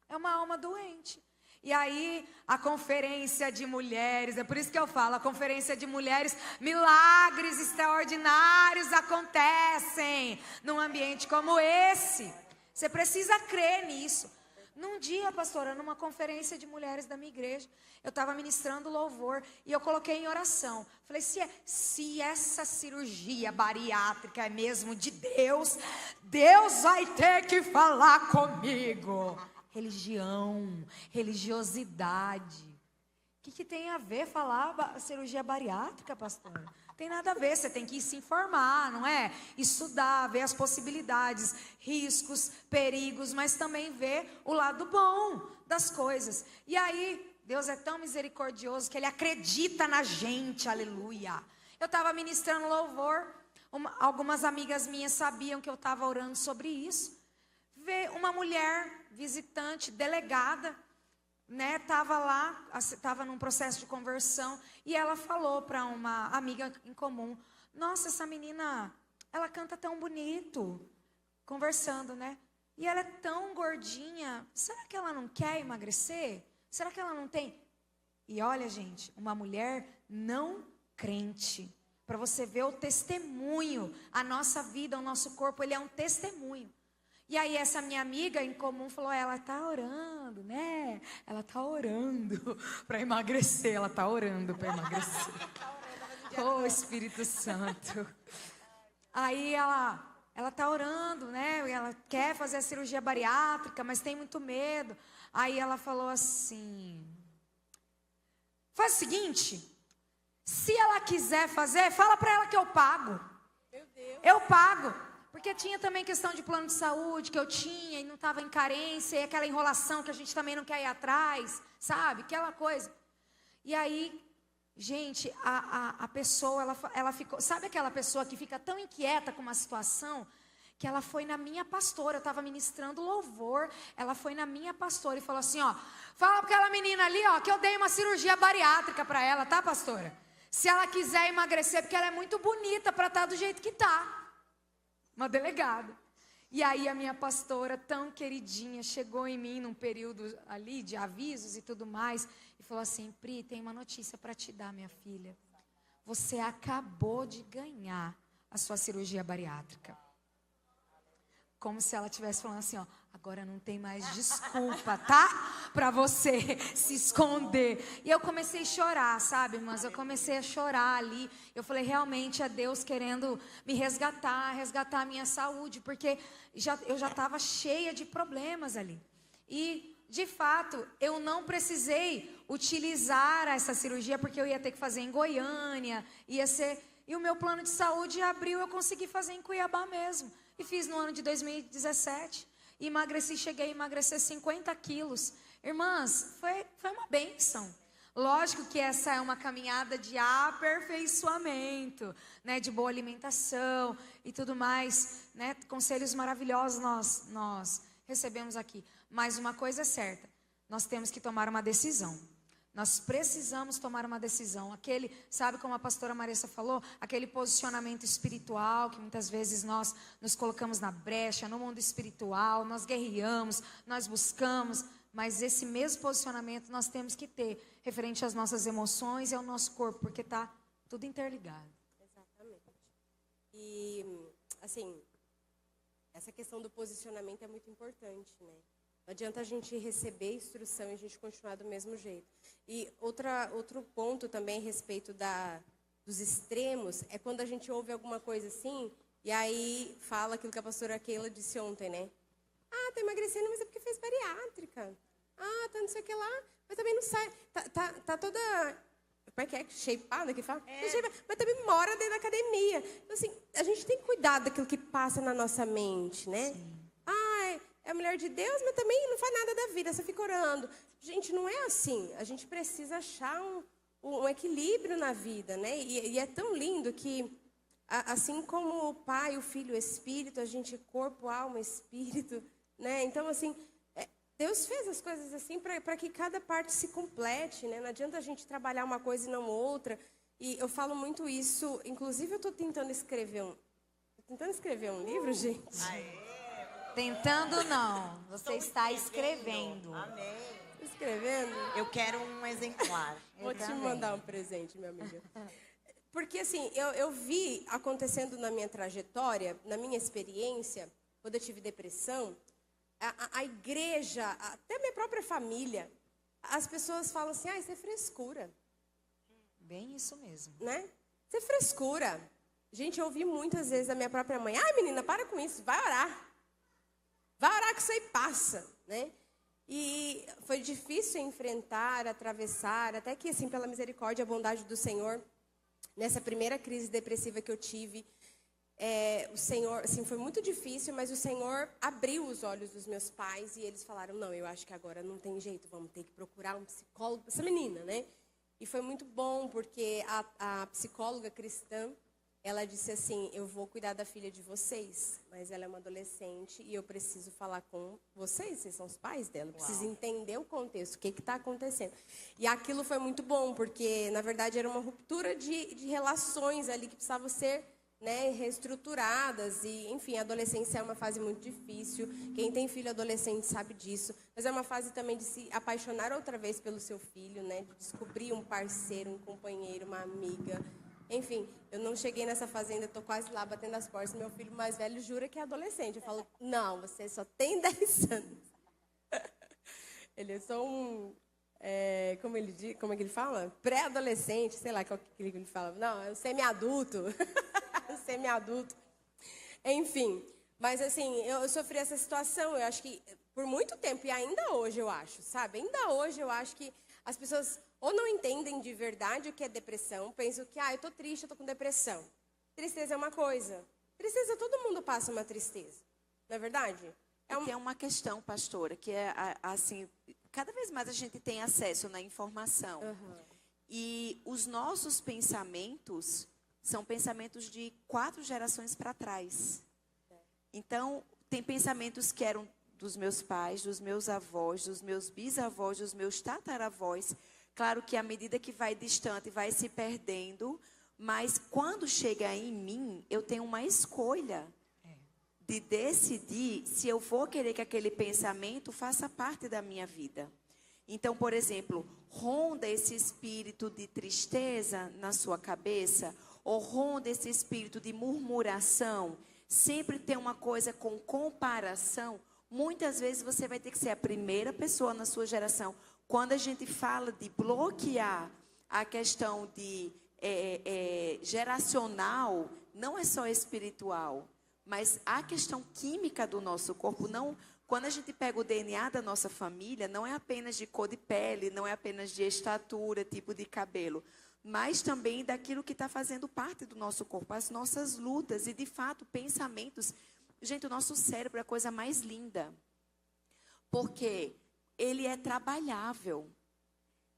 É uma alma doente. E aí, a conferência de mulheres, é por isso que eu falo, a conferência de mulheres, milagres extraordinários acontecem num ambiente como esse. Você precisa crer nisso. Num dia, pastora, numa conferência de mulheres da minha igreja, eu estava ministrando louvor e eu coloquei em oração. Falei, se essa cirurgia bariátrica é mesmo de Deus, Deus vai ter que falar comigo. Religião, religiosidade. O que tem a ver falar cirurgia bariátrica, pastora? Tem nada a ver, você tem que se informar, não é? Estudar, ver as possibilidades, riscos, perigos, mas também ver o lado bom das coisas. E aí, Deus é tão misericordioso que Ele acredita na gente, aleluia. Eu estava ministrando louvor, algumas amigas minhas sabiam que eu estava orando sobre isso. Ver uma mulher visitante, delegada, né, estava num processo de conversão, e ela falou para uma amiga em comum, nossa, essa menina, ela canta tão bonito, conversando, né, e ela é tão gordinha, será que ela não quer emagrecer? Será que ela não tem? E olha, gente, uma mulher não crente, para você ver o testemunho, a nossa vida, o nosso corpo, ele é um testemunho. E aí essa minha amiga em comum falou, ela está orando, né? Ela está orando para emagrecer, ela está orando para emagrecer. Oh, Espírito Santo. Aí ela está orando, né? Ela quer fazer a cirurgia bariátrica, mas tem muito medo. Aí ela falou assim, faz o seguinte, se ela quiser fazer, fala para ela que eu pago. Meu Deus. Eu pago. Porque tinha também questão de plano de saúde que eu tinha e não estava em carência, e aquela enrolação que a gente também não quer ir atrás, sabe? Aquela coisa. E aí, gente, a pessoa, ela ficou... Sabe aquela pessoa que fica tão inquieta com uma situação que ela foi na minha pastora, eu estava ministrando louvor, ela foi na minha pastora e falou assim, ó, fala para aquela menina ali, ó, que eu dei uma cirurgia bariátrica para ela, tá, pastora? Se ela quiser emagrecer, porque ela é muito bonita para estar do jeito que tá. Uma delegada. E aí a minha pastora, tão queridinha, chegou em mim num período ali de avisos e tudo mais, e falou assim, Pri, tem uma notícia para te dar, minha filha. Você acabou de ganhar a sua cirurgia bariátrica. Como se ela estivesse falando assim, ó, agora não tem mais desculpa, tá? Para você se esconder. E eu comecei a chorar, sabe, irmãs? Eu comecei a chorar ali. Eu falei, realmente é Deus querendo me resgatar a minha saúde, porque eu já estava cheia de problemas ali. E, de fato, eu não precisei utilizar essa cirurgia, porque eu ia ter que fazer em Goiânia, e o meu plano de saúde abriu, eu consegui fazer em Cuiabá mesmo. E fiz no ano de 2017. E cheguei a emagrecer 50 quilos. Irmãs, foi uma bênção. Lógico que essa é uma caminhada de aperfeiçoamento, né? De boa alimentação e tudo mais, né? Conselhos maravilhosos nós recebemos aqui. Mas uma coisa é certa, nós temos que tomar uma decisão. Nós precisamos tomar uma decisão. Aquele, sabe como a pastora Marissa falou? Aquele posicionamento espiritual que muitas vezes nós nos colocamos na brecha, no mundo espiritual, nós guerreamos, nós buscamos, mas esse mesmo posicionamento nós temos que ter referente às nossas emoções e ao nosso corpo, porque está tudo interligado. Exatamente. E, assim, essa questão do posicionamento é muito importante, né? Não adianta a gente receber instrução e a gente continuar do mesmo jeito. E outro ponto também a respeito dos extremos é quando a gente ouve alguma coisa assim e aí fala aquilo que a pastora Keila disse ontem, né? Ah, tá emagrecendo, mas é porque fez bariátrica. Ah, tá não sei o que lá, mas também não sai. Tá toda... Como é que é? Shapeada que fala? Mas também mora dentro da academia. Então, assim, a gente tem que cuidar daquilo que passa na nossa mente, né? Sim. Ah, é a mulher de Deus, mas também não faz nada da vida, só fica orando. Gente, não é assim. A gente precisa achar um equilíbrio na vida, né? E é tão lindo que, assim como o Pai, o Filho, o Espírito, a gente é corpo, alma, espírito, né? Então, assim, Deus fez as coisas assim para que cada parte se complete, né? Não adianta a gente trabalhar uma coisa e não outra. E eu falo muito isso, inclusive eu estou tentando escrever um livro, gente. Tentando não, você está escrevendo. Amém. Escrevendo? Eu quero um exemplar. Vou te mandar um presente, minha amiga. Porque, assim, eu vi acontecendo na minha trajetória, na minha experiência, quando eu tive depressão, a igreja, até a minha própria família, as pessoas falam assim, isso é frescura. Bem isso mesmo. Né? Isso é frescura. Gente, eu ouvi muitas vezes a minha própria mãe, menina, para com isso, vai orar. Vai orar que isso aí passa, né? E foi difícil enfrentar, atravessar, até que, assim, pela misericórdia e a bondade do Senhor, nessa primeira crise depressiva que eu tive, o Senhor, assim, foi muito difícil, mas o Senhor abriu os olhos dos meus pais e eles falaram, não, eu acho que agora não tem jeito, vamos ter que procurar um psicólogo, essa menina, né? E foi muito bom, porque a psicóloga cristã, ela disse assim, eu vou cuidar da filha de vocês, mas ela é uma adolescente e eu preciso falar com vocês são os pais dela, eu preciso entender o contexto, o que está acontecendo. E aquilo foi muito bom, porque, na verdade, era uma ruptura de relações ali que precisavam ser, né, reestruturadas. E, enfim, a adolescência é uma fase muito difícil, quem tem filho adolescente sabe disso, mas é uma fase também de se apaixonar outra vez pelo seu filho, né, de descobrir um parceiro, um companheiro, uma amiga. Enfim, eu não cheguei nessa fase ainda, estou quase lá batendo as portas. Meu filho mais velho jura que é adolescente. Eu falo, não, você só tem 10 anos. Ele é só como é que ele fala? Pré-adolescente, sei lá qual que ele fala. Não, é um semi-adulto. Semi-adulto. Enfim, mas assim, eu sofri essa situação, eu acho que por muito tempo, e ainda hoje eu acho, sabe? Ainda hoje eu acho que as pessoas ou não entendem de verdade o que é depressão, pensam que, eu tô triste, eu tô com depressão. Tristeza é uma coisa. Tristeza, todo mundo passa uma tristeza. Não é verdade? Tem uma questão, pastora, que é, assim, cada vez mais a gente tem acesso na informação. Uhum. E os nossos pensamentos são pensamentos de 4 gerações para trás. Então, tem pensamentos que eram dos meus pais, dos meus avós, dos meus bisavós, dos meus tataravós. Claro que à medida que vai distante, vai se perdendo, mas quando chega em mim, eu tenho uma escolha de decidir se eu vou querer que aquele pensamento faça parte da minha vida. Então, por exemplo, ronda esse espírito de tristeza na sua cabeça, ou ronda esse espírito de murmuração, sempre tem uma coisa com comparação. Muitas vezes você vai ter que ser a primeira pessoa na sua geração. Quando a gente fala de bloquear a questão de geracional, não é só espiritual, mas a questão química do nosso corpo. Não, quando a gente pega o DNA da nossa família, não é apenas de cor de pele, não é apenas de estatura, tipo de cabelo, mas também daquilo que está fazendo parte do nosso corpo, as nossas lutas e, de fato, pensamentos. Gente, o nosso cérebro é a coisa mais linda, porque ele é trabalhável.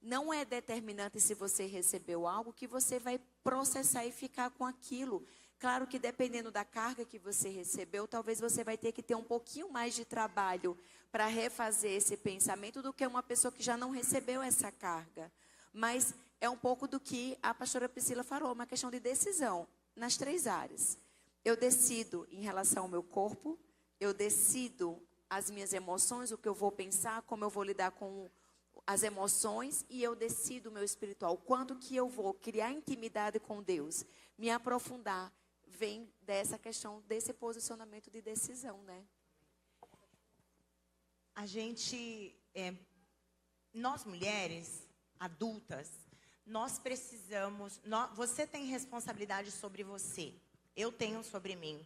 Não é determinante se você recebeu algo que você vai processar e ficar com aquilo. Claro que dependendo da carga que você recebeu, talvez você vai ter que ter um pouquinho mais de trabalho para refazer esse pensamento do que uma pessoa que já não recebeu essa carga. Mas é um pouco do que a pastora Priscila falou, uma questão de decisão nas 3 áreas. Eu decido em relação ao meu corpo, eu decido as minhas emoções, o que eu vou pensar, como eu vou lidar com as emoções, e eu decido o meu espiritual, quando que eu vou criar intimidade com Deus, me aprofundar, vem dessa questão, desse posicionamento de decisão, né? A gente, nós mulheres adultas, nós precisamos, você tem responsabilidade sobre você, eu tenho sobre mim.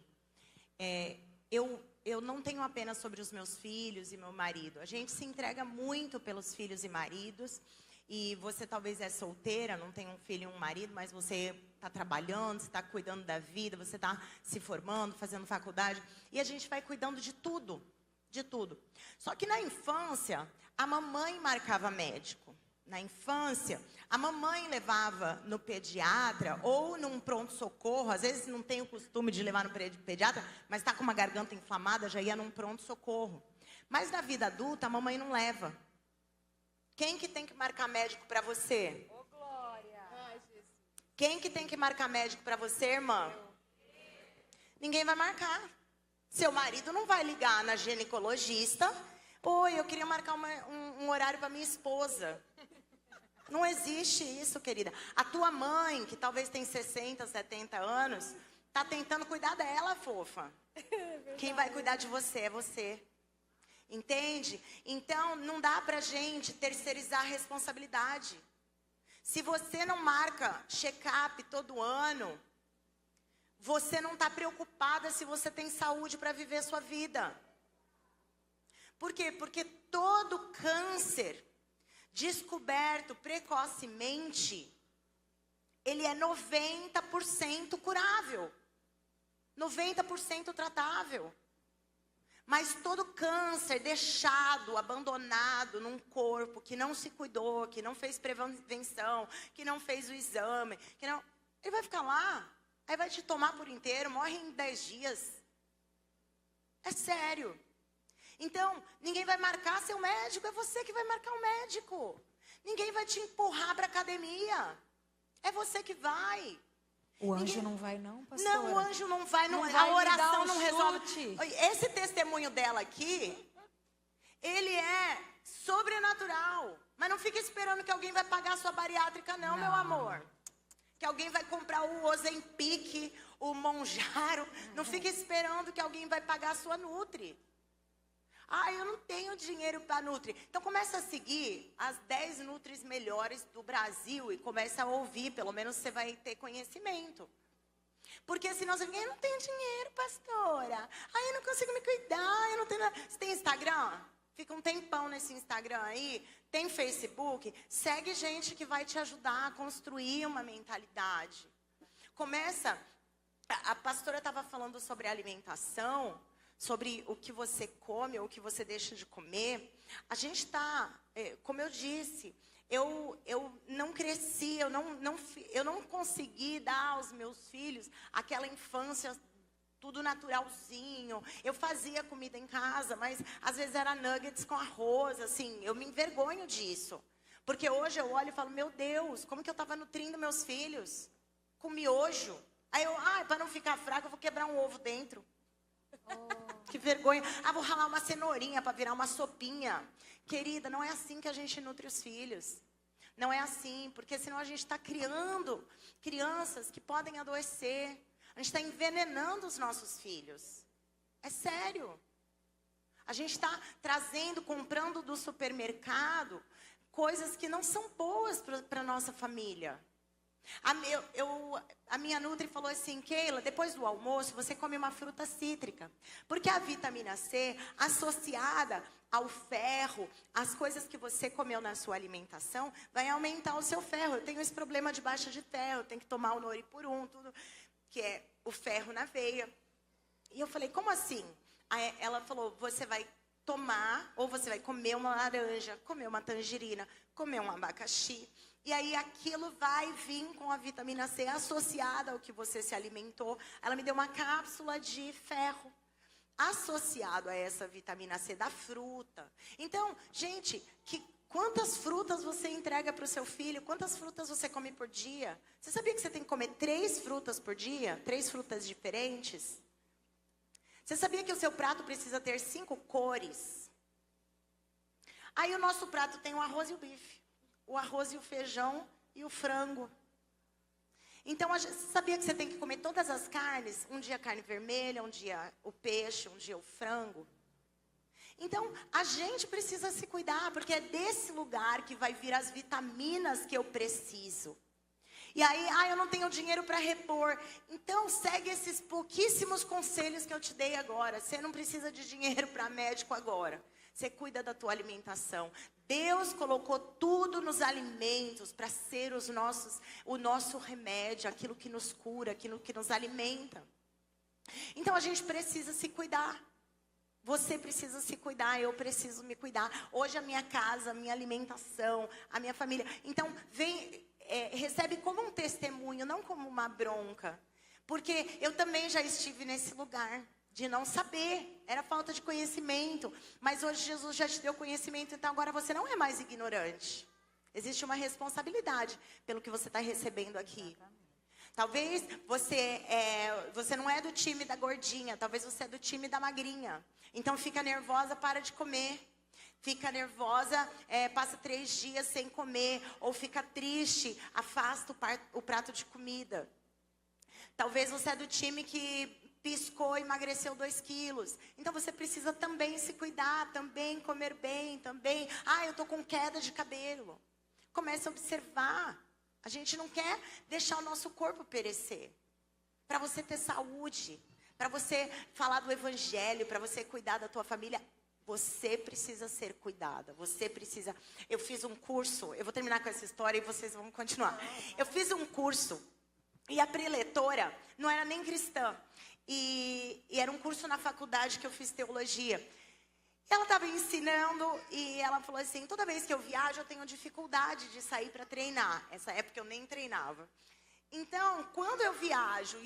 Eu não tenho apenas sobre os meus filhos e meu marido. A gente se entrega muito pelos filhos e maridos. E você talvez é solteira, não tem um filho e um marido, mas você está trabalhando, você está cuidando da vida, você está se formando, fazendo faculdade. E a gente vai cuidando de tudo, de tudo. Só que na infância, a mamãe marcava médico. Na infância, a mamãe levava no pediatra ou num pronto-socorro. Às vezes não tem o costume de levar no pediatra, mas está com uma garganta inflamada, já ia num pronto-socorro. Mas na vida adulta, a mamãe não leva. Quem que tem que marcar médico para você? Ô, Glória! Ai, Jesus. Quem que tem que marcar médico para você, irmã? Ninguém vai marcar. Seu marido não vai ligar na ginecologista. Oi, eu queria marcar um horário para minha esposa. Não existe isso, querida. A tua mãe, que talvez tem 60, 70 anos, tá tentando cuidar dela, fofa. Quem vai cuidar de você é você. Entende? Então, não dá pra gente terceirizar a responsabilidade. Se você não marca check-up todo ano, você não está preocupada se você tem saúde para viver a sua vida. Por quê? Porque todo câncer descoberto precocemente, ele é 90% curável. 90% tratável. Mas todo câncer deixado, abandonado num corpo que não se cuidou, que não fez prevenção, que não fez o exame, ele vai ficar lá, aí vai te tomar por inteiro, morre em 10 dias. É sério. Então, ninguém vai marcar seu médico, é você que vai marcar o médico. Ninguém vai te empurrar para a academia. É você que vai. O anjo não vai não, pastora? Não, o anjo não vai, Não a vai oração me dar um não resolve. chute. Esse testemunho dela aqui, ele é sobrenatural. Mas não fica esperando que alguém vai pagar a sua bariátrica não, meu amor. Que alguém vai comprar o Ozempic, o Monjaro. Não fica esperando que alguém vai pagar a sua Nutri. Ah, eu não tenho dinheiro para Nutri. Então começa a seguir as 10 Nutris melhores do Brasil e começa a ouvir, pelo menos você vai ter conhecimento. Porque senão você fica, eu não tenho dinheiro, pastora. Ah, eu não consigo me cuidar, eu não tenho nada. Você tem Instagram? Fica um tempão nesse Instagram aí. Tem Facebook? Segue gente que vai te ajudar a construir uma mentalidade. Começa, a pastora estava falando sobre alimentação, sobre o que você come ou o que você deixa de comer. A gente está, como eu disse, eu não cresci, eu não consegui dar aos meus filhos aquela infância tudo naturalzinho. Eu fazia comida em casa, mas às vezes era nuggets com arroz, assim, eu me envergonho disso. Porque hoje eu olho e falo, meu Deus, como que eu estava nutrindo meus filhos? Com miojo. Aí eu, para não ficar fraca, eu vou quebrar um ovo dentro. Que vergonha. Vou ralar uma cenourinha para virar uma sopinha. Querida, não é assim que a gente nutre os filhos. Não é assim, porque senão a gente está criando crianças que podem adoecer. A gente está envenenando os nossos filhos. É sério. A gente está trazendo, comprando do supermercado coisas que não são boas para a nossa família. A minha Nutri falou assim, Keila, depois do almoço você come uma fruta cítrica. Porque a vitamina C, associada ao ferro, as coisas que você comeu na sua alimentação, vai aumentar o seu ferro. Eu tenho esse problema de baixa de ferro, eu tenho que tomar o Noripurum, tudo, que é o ferro na veia. E eu falei, como assim? Aí ela falou, você vai tomar, ou você vai comer uma laranja, comer uma tangerina, comer um abacaxi. E aí aquilo vai vir com a vitamina C associada ao que você se alimentou. Ela me deu uma cápsula de ferro associado a essa vitamina C da fruta. Então, gente, que Quantas frutas você entrega para o seu filho? Quantas frutas você come por dia? Você sabia que você tem que comer 3 frutas por dia? 3 frutas diferentes? Você sabia que o seu prato precisa ter 5 cores? Aí o nosso prato tem o arroz e o bife. O arroz e o feijão e o frango. Então, você sabia que você tem que comer todas as carnes? Um dia a carne vermelha, um dia o peixe, um dia o frango. Então, a gente precisa se cuidar, porque é desse lugar que vai vir as vitaminas que eu preciso. E aí, eu não tenho dinheiro para repor. Então, segue esses pouquíssimos conselhos que eu te dei agora. Você não precisa de dinheiro para médico agora. Você cuida da tua alimentação. Deus colocou tudo nos alimentos para ser o nosso remédio, aquilo que nos cura, aquilo que nos alimenta. Então, a gente precisa se cuidar. Você precisa se cuidar, eu preciso me cuidar. Hoje a minha casa, a minha alimentação, a minha família. Então, recebe como um testemunho, não como uma bronca. Porque eu também já estive nesse lugar de não saber. Era falta de conhecimento. Mas hoje Jesus já te deu conhecimento, então agora você não é mais ignorante. Existe uma responsabilidade pelo que você está recebendo aqui. Talvez você não é do time da gordinha, talvez você é do time da magrinha. Então fica nervosa, para de comer. Fica nervosa, passa 3 dias sem comer. Ou fica triste, afasta o prato de comida. Talvez você é do time que piscou e emagreceu 2 quilos. Então você precisa também se cuidar, também comer bem, também. Eu tô com queda de cabelo. Comece a observar. A gente não quer deixar o nosso corpo perecer. Para você ter saúde, para você falar do evangelho, para você cuidar da tua família, você precisa ser cuidada. Você precisa. Eu fiz um curso, eu vou terminar com essa história e vocês vão continuar. Eu fiz um curso e a preletora não era nem cristã. E era um curso na faculdade que eu fiz teologia. Ela estava ensinando e ela falou assim, toda vez que eu viajo eu tenho dificuldade de sair para treinar. Essa época eu nem treinava. Então, quando eu viajo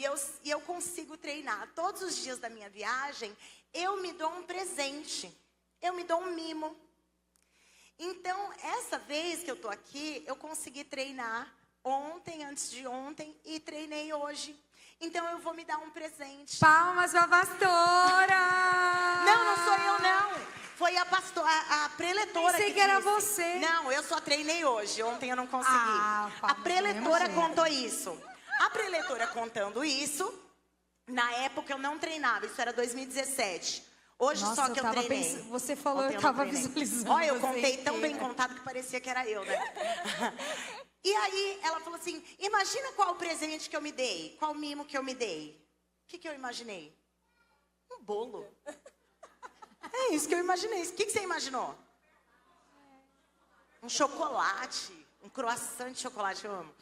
e eu consigo treinar todos os dias da minha viagem, eu me dou um presente. Eu me dou um mimo. Então, essa vez que eu estou aqui, eu consegui treinar ontem, antes de ontem, e treinei hoje. Então, eu vou me dar um presente. Palmas pra pastora! Não sou eu, não. Foi a pastora, a preletora Pensei que era você. Não, eu só treinei hoje. Ontem eu não consegui. A preletora contou isso. A preletora contando isso, na época eu não treinava. Isso era 2017. Hoje Nossa, só que eu treinei. Você falou, Ontem eu tava treinei. visualizando. Olha, eu você contei tão inteira. bem contado que parecia que era eu, né? E aí ela falou assim, imagina qual o presente que eu me dei. Qual mimo que eu me dei. O que eu imaginei? Um bolo. É isso que eu imaginei. O que você imaginou? Um chocolate. Um croissant de chocolate, eu amo.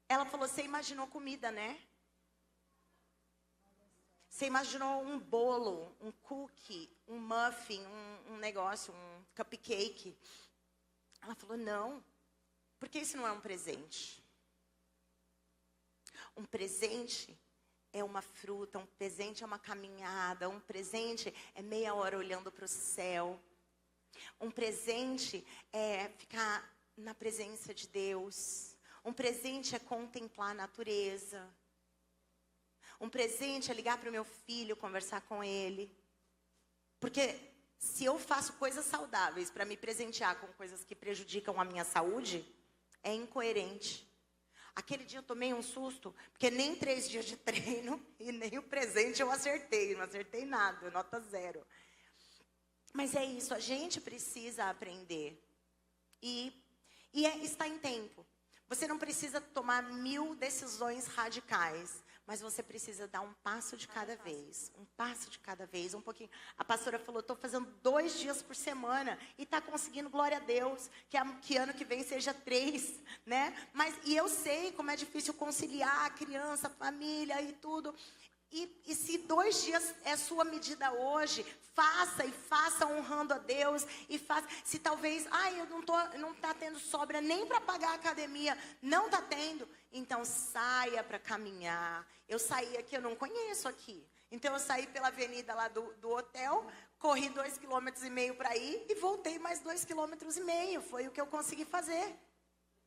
Ela falou, você imaginou comida, né? Você imaginou um bolo, um cookie, um muffin, um negócio, um cupcake. Ela falou, não, porque isso não é um presente. Um presente é uma fruta, um presente é uma caminhada, um presente é meia hora olhando para o céu. Um presente é ficar na presença de Deus. Um presente é contemplar a natureza. Um presente é ligar para o meu filho, conversar com ele. Porque se eu faço coisas saudáveis para me presentear com coisas que prejudicam a minha saúde, é incoerente. Aquele dia eu tomei um susto, porque nem 3 dias de treino e nem o presente eu acertei. Não acertei nada, nota 0. Mas é isso, a gente precisa aprender. Está em tempo. Você não precisa tomar 1000 decisões radicais. Mas você precisa dar um passo de cada vez. Um passo de cada vez, um pouquinho. A pastora falou, estou fazendo 2 dias por semana. E está conseguindo, glória a Deus. Que ano que vem seja 3, né? E eu sei como é difícil conciliar a criança, a família e tudo. E se 2 dias é sua medida hoje, faça honrando a Deus. E faça. Se talvez, não está tendo sobra nem para pagar a academia, não está tendo. Então saia para caminhar. Eu saí aqui, eu não conheço aqui. Então eu saí pela avenida lá do hotel, corri 2,5 km para ir e voltei mais 2,5 km. Foi o que eu consegui fazer.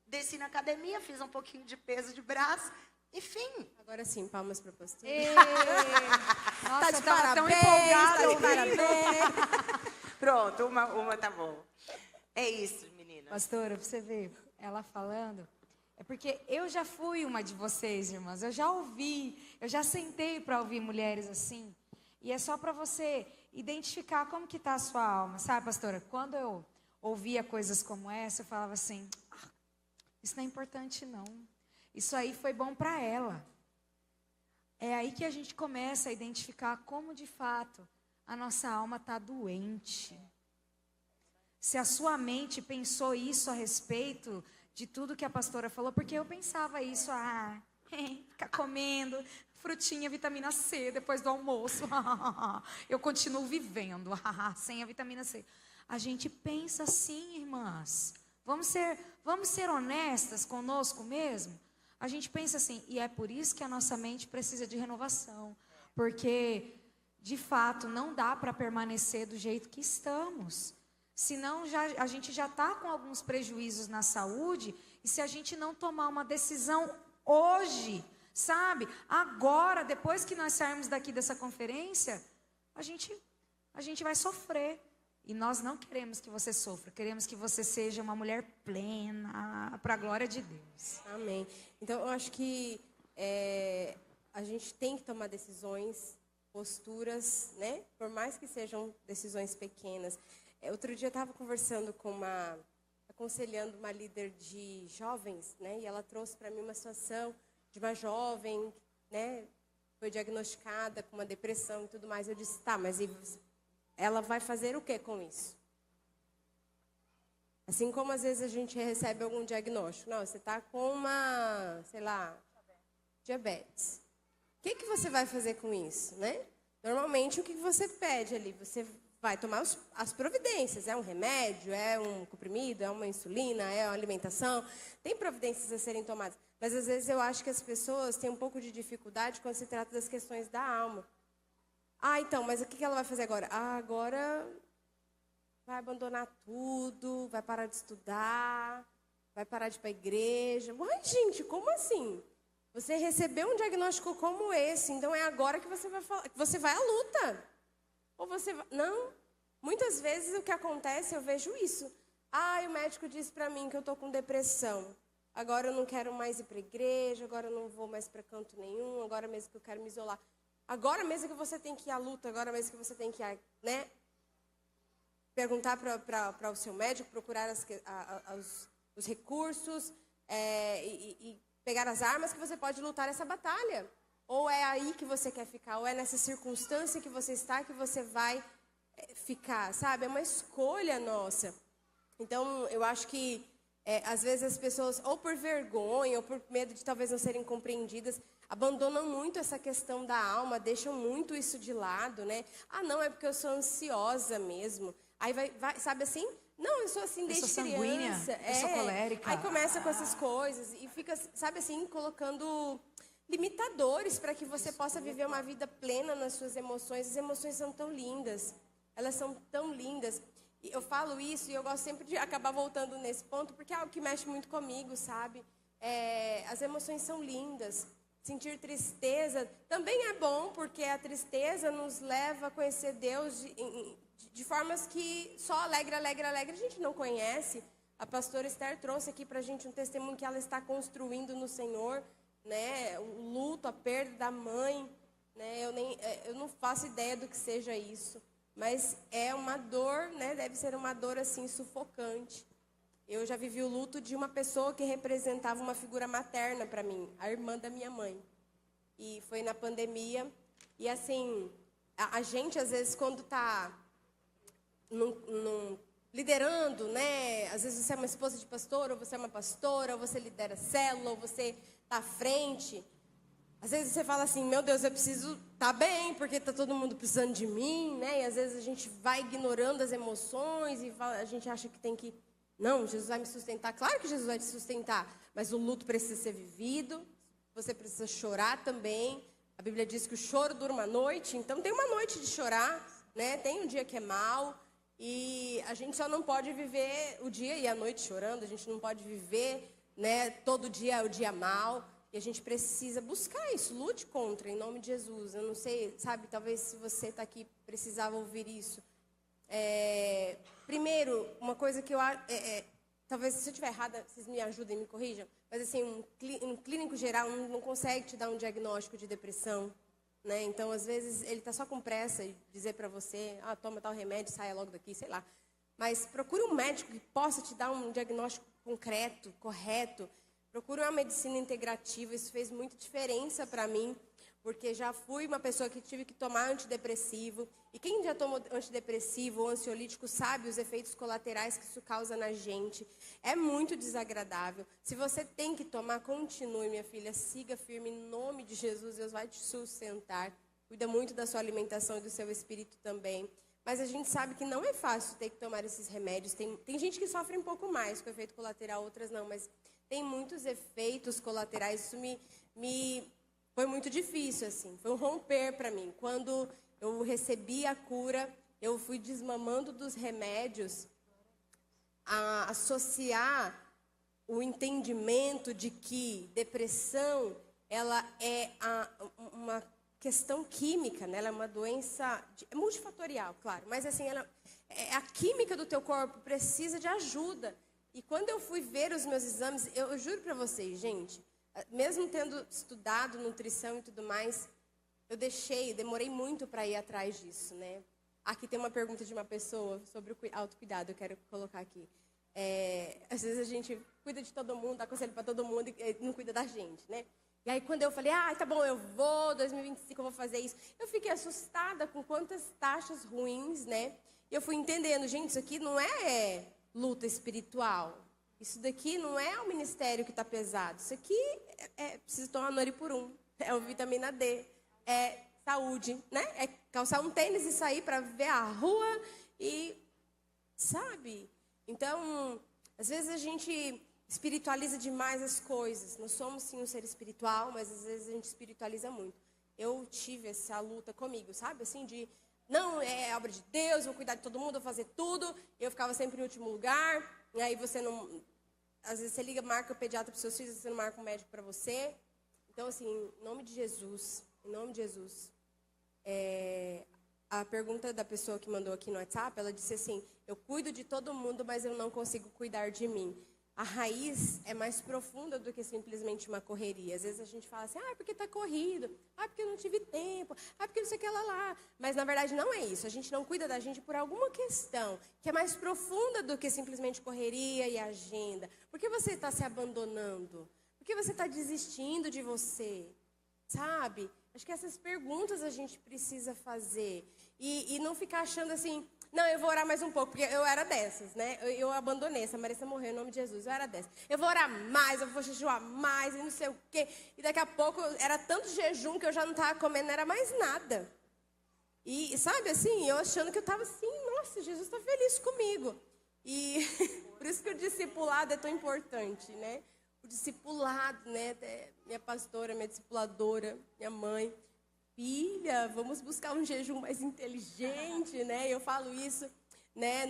Desci na academia, fiz um pouquinho de peso de braço, enfim. Agora sim, palmas para a pastora. Ei, Tá nossa, de eu tava tão parabéns, empolgada tá de ouvindo. parabéns. Pronto, uma tá bom. É isso, menina. Pastora, pra você ver, ela falando, é porque eu já fui uma de vocês, irmãs. Eu já ouvi, eu já sentei para ouvir mulheres assim. E é só para você identificar como que tá a sua alma, sabe, pastora? Quando eu ouvia coisas como essa, eu falava assim, isso não é importante não. Isso aí foi bom para ela. É aí que a gente começa a identificar como de fato a nossa alma está doente. Se a sua mente pensou isso a respeito de tudo que a pastora falou, porque eu pensava isso, ficar comendo frutinha, vitamina C depois do almoço, eu continuo vivendo, sem a vitamina C. A gente pensa assim, irmãs, vamos ser honestas conosco mesmo? A gente pensa assim, e é por isso que a nossa mente precisa de renovação, porque de fato não dá para permanecer do jeito que estamos. Senão a gente já está com alguns prejuízos na saúde, e se a gente não tomar uma decisão hoje, sabe? Agora, depois que nós sairmos daqui dessa conferência, a gente vai sofrer. E nós não queremos que você sofra, queremos que você seja uma mulher plena, para a glória de Deus. Amém. Então, eu acho que a gente tem que tomar decisões, posturas, né? Por mais que sejam decisões pequenas. Outro dia eu estava conversando aconselhando uma líder de jovens, né? E ela trouxe para mim uma situação de uma jovem, né? Foi diagnosticada com uma depressão e tudo mais. Eu disse, tá, mas ela vai fazer o que com isso? Assim como às vezes a gente recebe algum diagnóstico. Não, você está com uma, sei lá, diabetes. O que você vai fazer com isso, né? Normalmente o que você pede ali? Você vai tomar as providências. É um remédio, é um comprimido, é uma insulina, é uma alimentação. Tem providências a serem tomadas. Mas às vezes eu acho que as pessoas têm um pouco de dificuldade quando se trata das questões da alma. Então, mas o que ela vai fazer agora? Agora vai abandonar tudo, vai parar de estudar, vai parar de ir para a igreja. Mas, gente, como assim? Você recebeu um diagnóstico como esse, então é agora que você vai falar, que você vai à luta. Ou você vai... Não. Muitas vezes o que acontece, eu vejo isso. O médico disse para mim que eu estou com depressão. Agora eu não quero mais ir para a igreja, agora eu não vou mais para canto nenhum, agora mesmo que eu quero me isolar. Agora mesmo que você tem que ir à luta, agora mesmo que você tem que ir, né? Perguntar para o seu médico, procurar os recursos e pegar as armas que você pode lutar essa batalha. Ou é aí que você quer ficar, ou é nessa circunstância que você está que você vai ficar, sabe? É uma escolha nossa. Então, eu acho que, às vezes, as pessoas, ou por vergonha, ou por medo de talvez não serem compreendidas, abandonam muito essa questão da alma, deixam muito isso de lado, né? Não, é porque eu sou ansiosa mesmo. Aí vai sabe assim? Não, eu sou assim desde criança. Eu sou sanguínea, eu sou colérica. Aí começa com essas coisas e fica, sabe assim, colocando limitadores para que você possa viver uma vida plena nas suas emoções. As emoções são tão lindas, elas são tão lindas. E eu falo isso e eu gosto sempre de acabar voltando nesse ponto, porque é algo que mexe muito comigo, sabe? As emoções são lindas. Sentir tristeza também é bom, porque a tristeza nos leva a conhecer Deus de formas que só alegre a gente não conhece. A pastora Esther trouxe aqui para a gente um testemunho que ela está construindo no Senhor, né? O luto, a perda da mãe, né? Eu não faço ideia do que seja isso, mas é uma dor, né? Deve ser uma dor assim sufocante. Eu já vivi o luto de uma pessoa que representava uma figura materna para mim, a irmã da minha mãe. E foi na pandemia. E assim, a gente às vezes quando está liderando, né? Às vezes você é uma esposa de pastor, ou você é uma pastora, ou você lidera célula, ou você está à frente. Às vezes você fala assim, meu Deus, eu preciso estar bem, porque está todo mundo precisando de mim, né? E às vezes a gente vai ignorando as emoções e a gente acha que tem que... Não, Jesus vai me sustentar. Claro que Jesus vai te sustentar, mas o luto precisa ser vivido. Você precisa chorar também. A Bíblia diz que o choro dura uma noite, então tem uma noite de chorar, né? Tem um dia que é mal e a gente só não pode viver o dia e a noite chorando. A gente não pode viver, né? Todo dia é o dia mal. E a gente precisa buscar isso, lute contra, em nome de Jesus. Eu não sei, sabe, talvez se você está aqui, precisava ouvir isso. Primeiro, uma coisa que eu acho, talvez se eu estiver errada, vocês me ajudem, me corrijam, mas assim, um clínico geral não consegue te dar um diagnóstico de depressão, né? Então, às vezes, ele está só com pressa e dizer para você, toma tal remédio, saia logo daqui, sei lá. Mas procure um médico que possa te dar um diagnóstico concreto, correto. Procure uma medicina integrativa, isso fez muita diferença para mim, porque já fui uma pessoa que tive que tomar antidepressivo. E quem já tomou antidepressivo ou ansiolítico sabe os efeitos colaterais que isso causa na gente. É muito desagradável. Se você tem que tomar, continue, minha filha. Siga firme em nome de Jesus, Deus vai te sustentar. Cuida muito da sua alimentação e do seu espírito também. Mas a gente sabe que não é fácil ter que tomar esses remédios. Tem gente que sofre um pouco mais com efeito colateral, outras não, mas tem muitos efeitos colaterais. Isso foi muito difícil, assim. Foi um romper para mim. Quando eu recebi a cura, eu fui desmamando dos remédios a associar o entendimento de que depressão, ela é uma questão química, né? Ela é uma doença multifatorial, claro. Mas, assim, a química do teu corpo precisa de ajuda. E quando eu fui ver os meus exames, eu juro para vocês, gente, mesmo tendo estudado nutrição e tudo mais, demorei muito para ir atrás disso, né? Aqui tem uma pergunta de uma pessoa sobre o autocuidado, eu quero colocar aqui. Às vezes a gente cuida de todo mundo, dá conselho para todo mundo e não cuida da gente, né? E aí quando eu falei, tá bom, eu vou, 2025 eu vou fazer isso, eu fiquei assustada com quantas taxas ruins, né? E eu fui entendendo, gente, isso aqui não é luta espiritual. Isso daqui não é o ministério que está pesado. Isso aqui precisa tomar Noripurum, é o vitamina D, é saúde, né? É calçar um tênis e sair para ver a rua e, sabe? Então, às vezes a gente espiritualiza demais as coisas. Nós somos, sim, um ser espiritual, mas às vezes a gente espiritualiza muito. Eu tive essa luta comigo, sabe? Assim, não, é obra de Deus, vou cuidar de todo mundo, vou fazer tudo. Eu ficava sempre em último lugar. E aí você não... Às vezes você liga, marca o pediatra para os seus filhos, você não marca um médico para você. Então, assim, em nome de Jesus, a pergunta da pessoa que mandou aqui no WhatsApp, ela disse assim, eu cuido de todo mundo, mas eu não consigo cuidar de mim. A raiz é mais profunda do que simplesmente uma correria. Às vezes a gente fala assim, porque está corrido, porque eu não tive tempo, porque não sei o que lá. Mas, na verdade, não é isso. A gente não cuida da gente por alguma questão que é mais profunda do que simplesmente correria e agenda. Por que você está se abandonando? Por que você está desistindo de você? Sabe? Acho que essas perguntas a gente precisa fazer. E não ficar achando assim... Não, eu vou orar mais um pouco, porque eu era dessas, né? Eu abandonei, essa Marissa morreu em nome de Jesus, eu era dessas. Eu vou orar mais, eu vou jejuar mais, e não sei o quê. E daqui a pouco, era tanto jejum que eu já não estava comendo, não era mais nada. E, sabe, assim, eu achando que eu estava assim, nossa, Jesus está feliz comigo. E por isso que o discipulado é tão importante, né? O discipulado, né? Minha pastora, minha discipuladora, minha mãe... Filha, vamos buscar um jejum mais inteligente, né? Eu falo isso, né?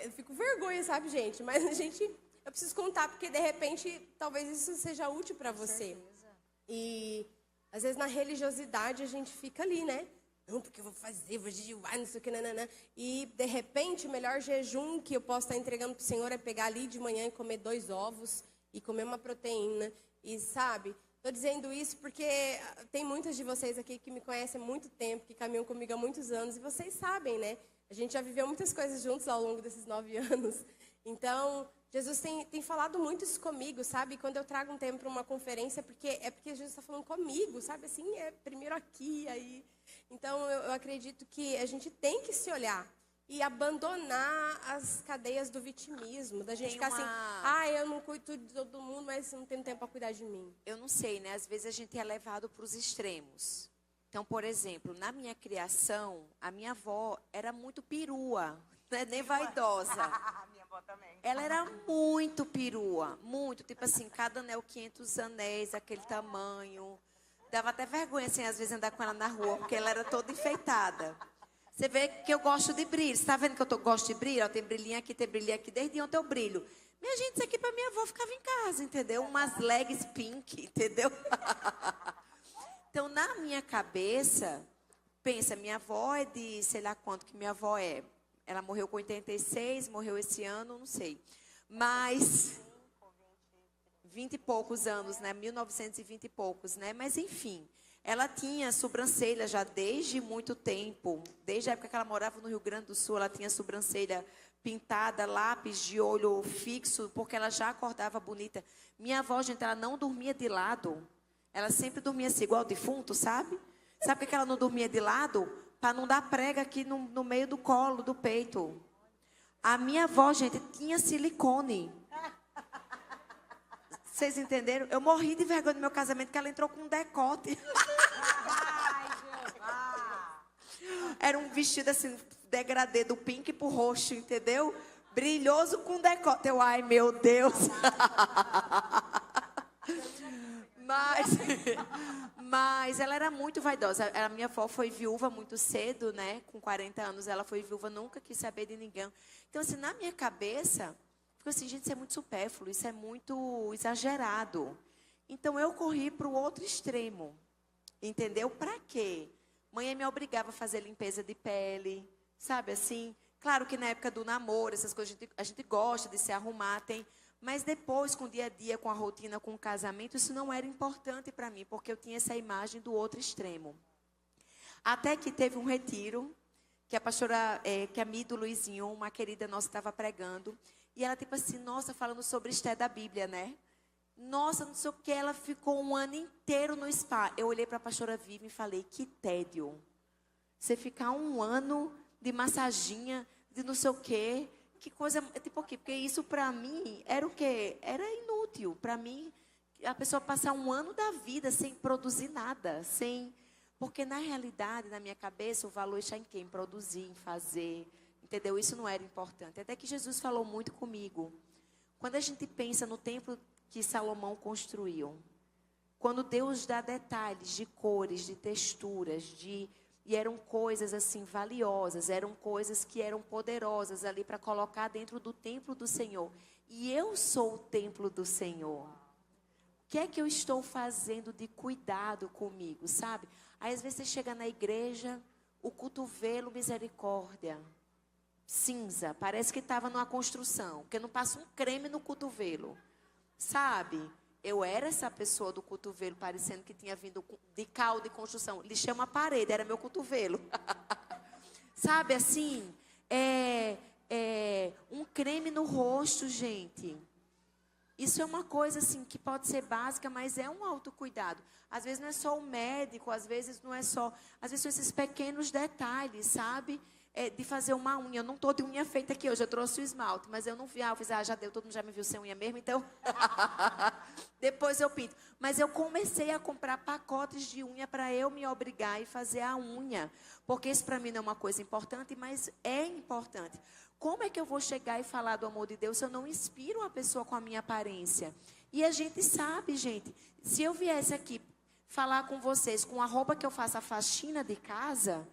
Eu fico com vergonha, sabe, gente? Mas eu preciso contar, porque de repente, talvez isso seja útil para você. E às vezes na religiosidade a gente fica ali, né? Não, porque eu vou fazer, vou jejuar, não sei o que, nananã. E de repente o melhor jejum que eu posso estar entregando para o Senhor é pegar ali de manhã e comer 2 ovos e comer uma proteína. E sabe... Estou dizendo isso porque tem muitas de vocês aqui que me conhecem há muito tempo, que caminham comigo há muitos anos, e vocês sabem, né? A gente já viveu muitas coisas juntos ao longo desses 9 anos. Então, Jesus tem falado muito isso comigo, sabe? Quando eu trago um tempo para uma conferência, porque Jesus está falando comigo, sabe? Assim, primeiro aqui, aí. Então, eu acredito que a gente tem que se olhar e abandonar as cadeias do vitimismo, da gente ficar assim, eu não cuido de todo mundo, mas não tenho tempo para cuidar de mim. Eu não sei, né? Às vezes a gente é levado para os extremos. Então, por exemplo, na minha criação, a minha avó era muito perua, né? Nem vaidosa. Minha avó também. Ela era muito perua, muito, tipo assim, cada anel 500 anéis, aquele tamanho. Dava até vergonha, assim, às vezes andar com ela na rua, porque ela era toda enfeitada. Você vê que eu gosto de brilho. Você está vendo que eu gosto de brilho? Ó, tem brilhinho aqui, tem brilhinho aqui. Desde ontem eu brilho. Minha gente, isso aqui para minha avó ficava em casa, entendeu? Umas legs pink, entendeu? Então, na minha cabeça, pensa, minha avó é de, sei lá quanto que minha avó é. Ela morreu com 86, morreu esse ano, não sei. Mas 20 e poucos anos, né? 1920 e poucos, né? Mas, enfim, ela tinha sobrancelha já desde muito tempo. Desde a época que ela morava no Rio Grande do Sul, ela tinha sobrancelha pintada, lápis de olho fixo, porque ela já acordava bonita. Minha avó, gente, ela não dormia de lado. Ela sempre dormia assim, igual defunto, sabe? Sabe por que ela não dormia de lado? Para não dar prega aqui no meio do colo, do peito. A minha avó, gente, tinha silicone. Vocês entenderam? Eu morri de vergonha no meu casamento, que ela entrou com um decote. Era um vestido assim, degradê do pink pro roxo, entendeu? Brilhoso com decote. Eu, ai, meu Deus. Mas ela era muito vaidosa. A minha avó foi viúva muito cedo, né? Com 40 anos ela foi viúva, nunca quis saber de ninguém. Então, assim, na minha cabeça, ficou assim, gente, isso é muito supérfluo, isso é muito exagerado. Então, eu corri para o outro extremo. Entendeu? Para quê? Mãe me obrigava a fazer limpeza de pele, sabe assim? Claro que na época do namoro, essas coisas, a gente gosta de se arrumar, tem... Mas depois, com o dia a dia, com a rotina, com o casamento, isso não era importante para mim, porque eu tinha essa imagem do outro extremo. Até que teve um retiro, que a pastora, que a Mido Luizinho, uma querida nossa, estava pregando, e ela tipo assim, nossa, falando sobre Esté da Bíblia, né? Nossa, não sei o que, ela ficou um ano inteiro no spa. Eu olhei para a pastora Vivi e falei, que tédio. Você ficar um ano de massaginha, de não sei o quê. Que coisa, tipo o quê? Porque isso para mim era o quê? Era inútil. Para mim, a pessoa passar um ano da vida sem produzir nada, sem... Porque na realidade, na minha cabeça, o valor está em quem? Em produzir, em fazer, entendeu? Isso não era importante. Até que Jesus falou muito comigo. Quando a gente pensa no templo que Salomão construiu, quando Deus dá detalhes de cores, de texturas, e eram coisas assim valiosas, eram coisas que eram poderosas ali para colocar dentro do templo do Senhor. E eu sou o templo do Senhor. O que é que eu estou fazendo de cuidado comigo, sabe? Aí às vezes você chega na igreja, o cotovelo, misericórdia, cinza, parece que estava numa construção, porque não passa um creme no cotovelo, sabe? Eu era essa pessoa do cotovelo, parecendo que tinha vindo de cal de construção. Lixei uma parede, era meu cotovelo. Sabe assim? Um creme no rosto, gente. Isso é uma coisa assim que pode ser básica, mas é um autocuidado. Às vezes não é só o médico, às vezes não é só... Às vezes são esses pequenos detalhes, sabe? De fazer uma unha. Eu não estou de unha feita aqui hoje, eu trouxe o esmalte, mas eu não vi, eu fiz, já deu, todo mundo já me viu sem unha mesmo, então depois eu pinto. Mas eu comecei a comprar pacotes de unha para eu me obrigar e fazer a unha, porque isso para mim não é uma coisa importante, mas é importante. Como é que eu vou chegar e falar do amor de Deus se eu não inspiro a pessoa com a minha aparência? E a gente sabe, gente, se eu viesse aqui falar com vocês com a roupa que eu faço a faxina de casa...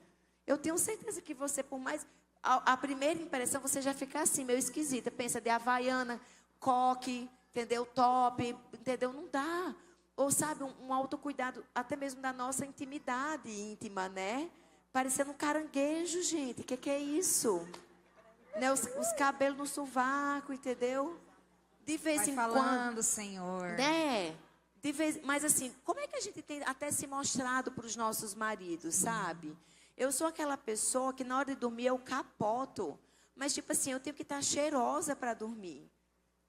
Eu tenho certeza que você, por mais... A primeira impressão, você já fica assim, meio esquisita. Pensa de havaiana, coque, entendeu? Top, entendeu? Não dá. Ou, sabe, um autocuidado, até mesmo da nossa intimidade íntima, né? Parecendo um caranguejo, gente. O que é isso? Né? Os cabelos no sovaco, entendeu? De vez em falando, quando... Senhor. Né? Mas, assim, como é que a gente tem até se mostrado para os nossos maridos, sabe? Eu sou aquela pessoa que na hora de dormir eu capoto. Mas, tipo assim, eu tenho que estar cheirosa para dormir.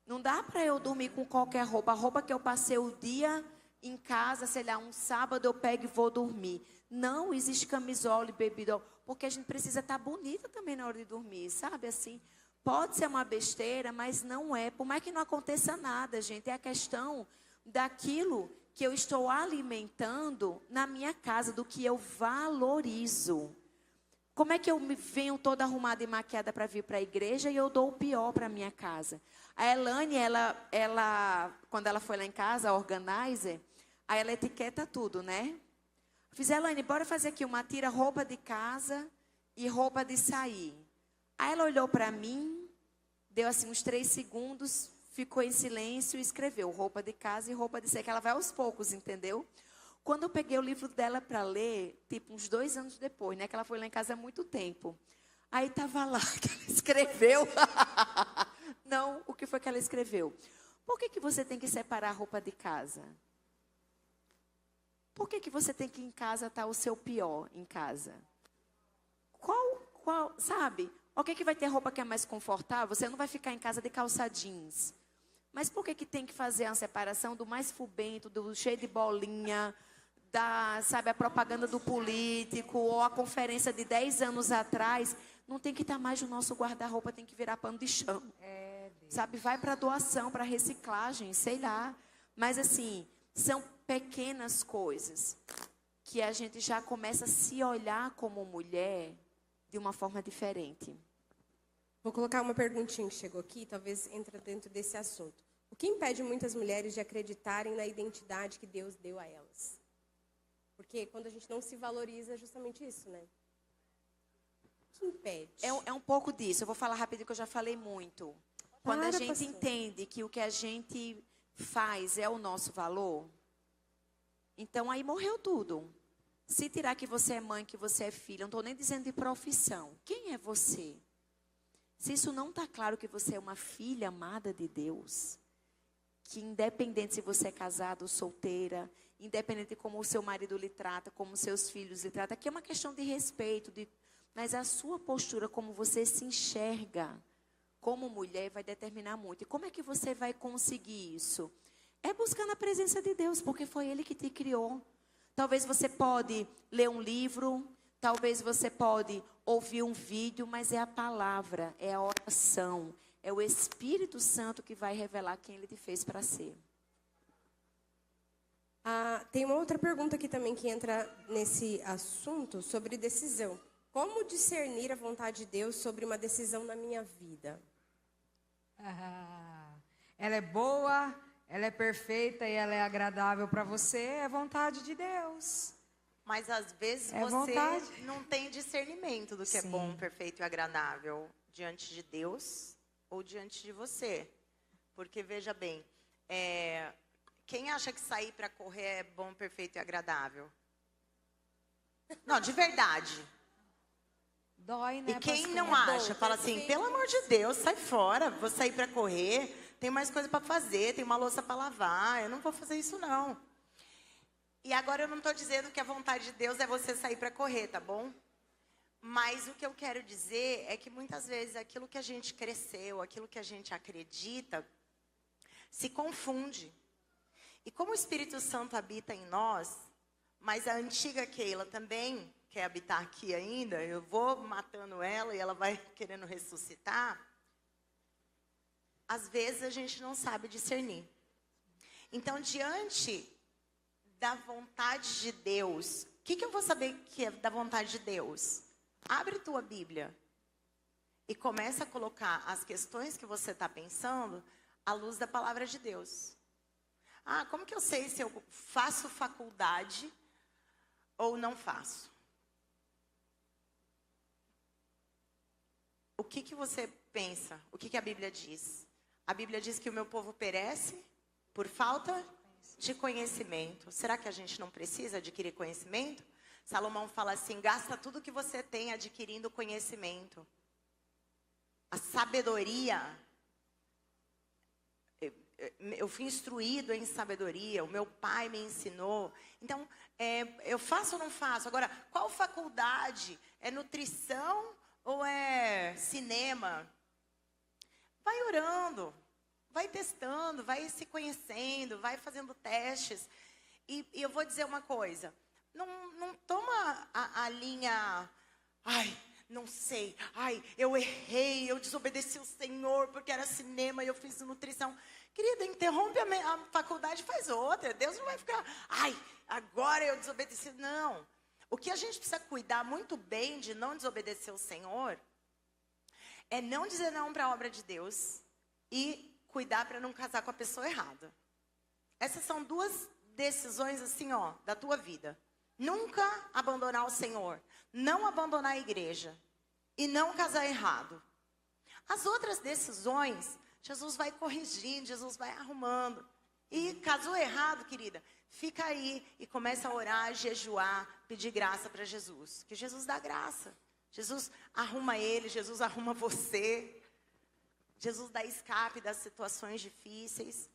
Não dá para eu dormir com qualquer roupa. A roupa que eu passei o dia em casa, sei lá, um sábado eu pego e vou dormir. Não existe camisola e bebida. Porque a gente precisa estar bonita também na hora de dormir, sabe? Assim, pode ser uma besteira, mas não é. Por mais que não aconteça nada, gente. É a questão daquilo que eu estou alimentando na minha casa, do que eu valorizo. Como é que eu me venho toda arrumada e maquiada para vir para a igreja e eu dou o pior para a minha casa? A Elane, ela, quando ela foi lá em casa, a organizer, aí ela etiqueta tudo, né? Fiz, Elane, bora fazer aqui uma tira-roupa de casa e roupa de sair. Aí ela olhou para mim, deu assim uns 3 segundos, ficou em silêncio e escreveu roupa de casa e roupa de sair, que ela vai aos poucos, entendeu? Quando eu peguei o livro dela para ler, tipo uns 2 anos depois, né? Que ela foi lá em casa há muito tempo. Aí estava lá que ela escreveu. Não, o que foi que ela escreveu? Por que você tem que separar a roupa de casa? Por que você tem que em casa estar o seu pior em casa? Sabe? O que vai ter roupa que é mais confortável? Você não vai ficar em casa de calça jeans. Mas por que tem que fazer a separação do mais fubento, do cheio de bolinha, sabe, a propaganda do político, ou a conferência de 10 anos atrás? Não tem que estar mais no nosso guarda-roupa, tem que virar pano de chão. Sabe, vai para doação, para reciclagem, sei lá. Mas assim, são pequenas coisas que a gente já começa a se olhar como mulher de uma forma diferente. Vou colocar uma perguntinha que chegou aqui, talvez entre dentro desse assunto. O que impede muitas mulheres de acreditarem na identidade que Deus deu a elas? Porque quando a gente não se valoriza, é justamente isso, né? O que impede? É um pouco disso. Eu vou falar rapidinho, que eu já falei muito. Quando a gente pastor. entende que o que a gente faz é o nosso valor, então aí morreu tudo. Se tirar que você é mãe, que você é filha, não estou nem dizendo de profissão. Quem é você? Se isso não está claro que você é uma filha amada de Deus, que independente se você é casado ou solteira, independente de como o seu marido lhe trata, como seus filhos lhe tratam, aqui é uma questão de respeito, mas a sua postura, como você se enxerga como mulher, vai determinar muito. E como é que você vai conseguir isso? É buscar na presença de Deus, porque foi Ele que te criou. Talvez você pode ler um livro, talvez você pode ouvir um vídeo, mas é a palavra, é a oração, é o Espírito Santo que vai revelar quem Ele te fez para ser. Tem uma outra pergunta aqui também que entra nesse assunto sobre decisão. Como discernir a vontade de Deus sobre uma decisão na minha vida? Ela é boa, ela é perfeita e ela é agradável para você, é vontade de Deus. Mas às vezes É você vontade. não tem discernimento do que é Sim. bom, perfeito e agradável diante de Deus ou diante de você. Porque, veja bem, quem acha que sair para correr é bom, perfeito e agradável? Não, de verdade. Dói, né, E quem pastor? não É bom, acha, fala assim, perfeito. pelo amor de Deus, sai fora, vou sair para correr, tem mais coisa para fazer, tem uma louça para lavar, eu não vou fazer isso não. E agora eu não estou dizendo que a vontade de Deus é você sair para correr, tá bom? Mas o que eu quero dizer é que muitas vezes aquilo que a gente cresceu, aquilo que a gente acredita, se confunde. E como o Espírito Santo habita em nós, mas a antiga Keila também quer habitar aqui ainda, eu vou matando ela e ela vai querendo ressuscitar, às vezes a gente não sabe discernir. Então, diante da vontade de Deus, o que eu vou saber que é da vontade de Deus? Abre tua Bíblia e começa a colocar as questões que você está pensando à luz da palavra de Deus. Como que eu sei se eu faço faculdade ou não faço? O que você pensa? O que a Bíblia diz? A Bíblia diz que o meu povo perece por falta de conhecimento. Será que a gente não precisa adquirir conhecimento? Salomão fala assim, gasta tudo que você tem adquirindo conhecimento. A sabedoria, eu fui instruído em sabedoria, o meu pai me ensinou. Então, eu faço ou não faço? Agora, qual faculdade? É nutrição ou é cinema? Vai orando, vai testando, vai se conhecendo, vai fazendo testes. E eu vou dizer uma coisa, não toma a linha, não sei, eu errei, eu desobedeci o Senhor porque era cinema e eu fiz nutrição. Querida, interrompe a faculdade e faz outra. Deus não vai ficar, agora eu desobedeci. Não. O que a gente precisa cuidar muito bem de não desobedecer o Senhor é não dizer não para a obra de Deus e cuidar para não casar com a pessoa errada. Essas são duas decisões assim, da tua vida. Nunca abandonar o Senhor, não abandonar a igreja. e não casar errado. As outras decisões, Jesus vai corrigindo, Jesus vai arrumando. E casou errado, querida, fica aí e começa a orar, jejuar, pedir graça para Jesus. Que Jesus dá graça. Jesus arruma ele, Jesus arruma você. Jesus dá escape das situações difíceis.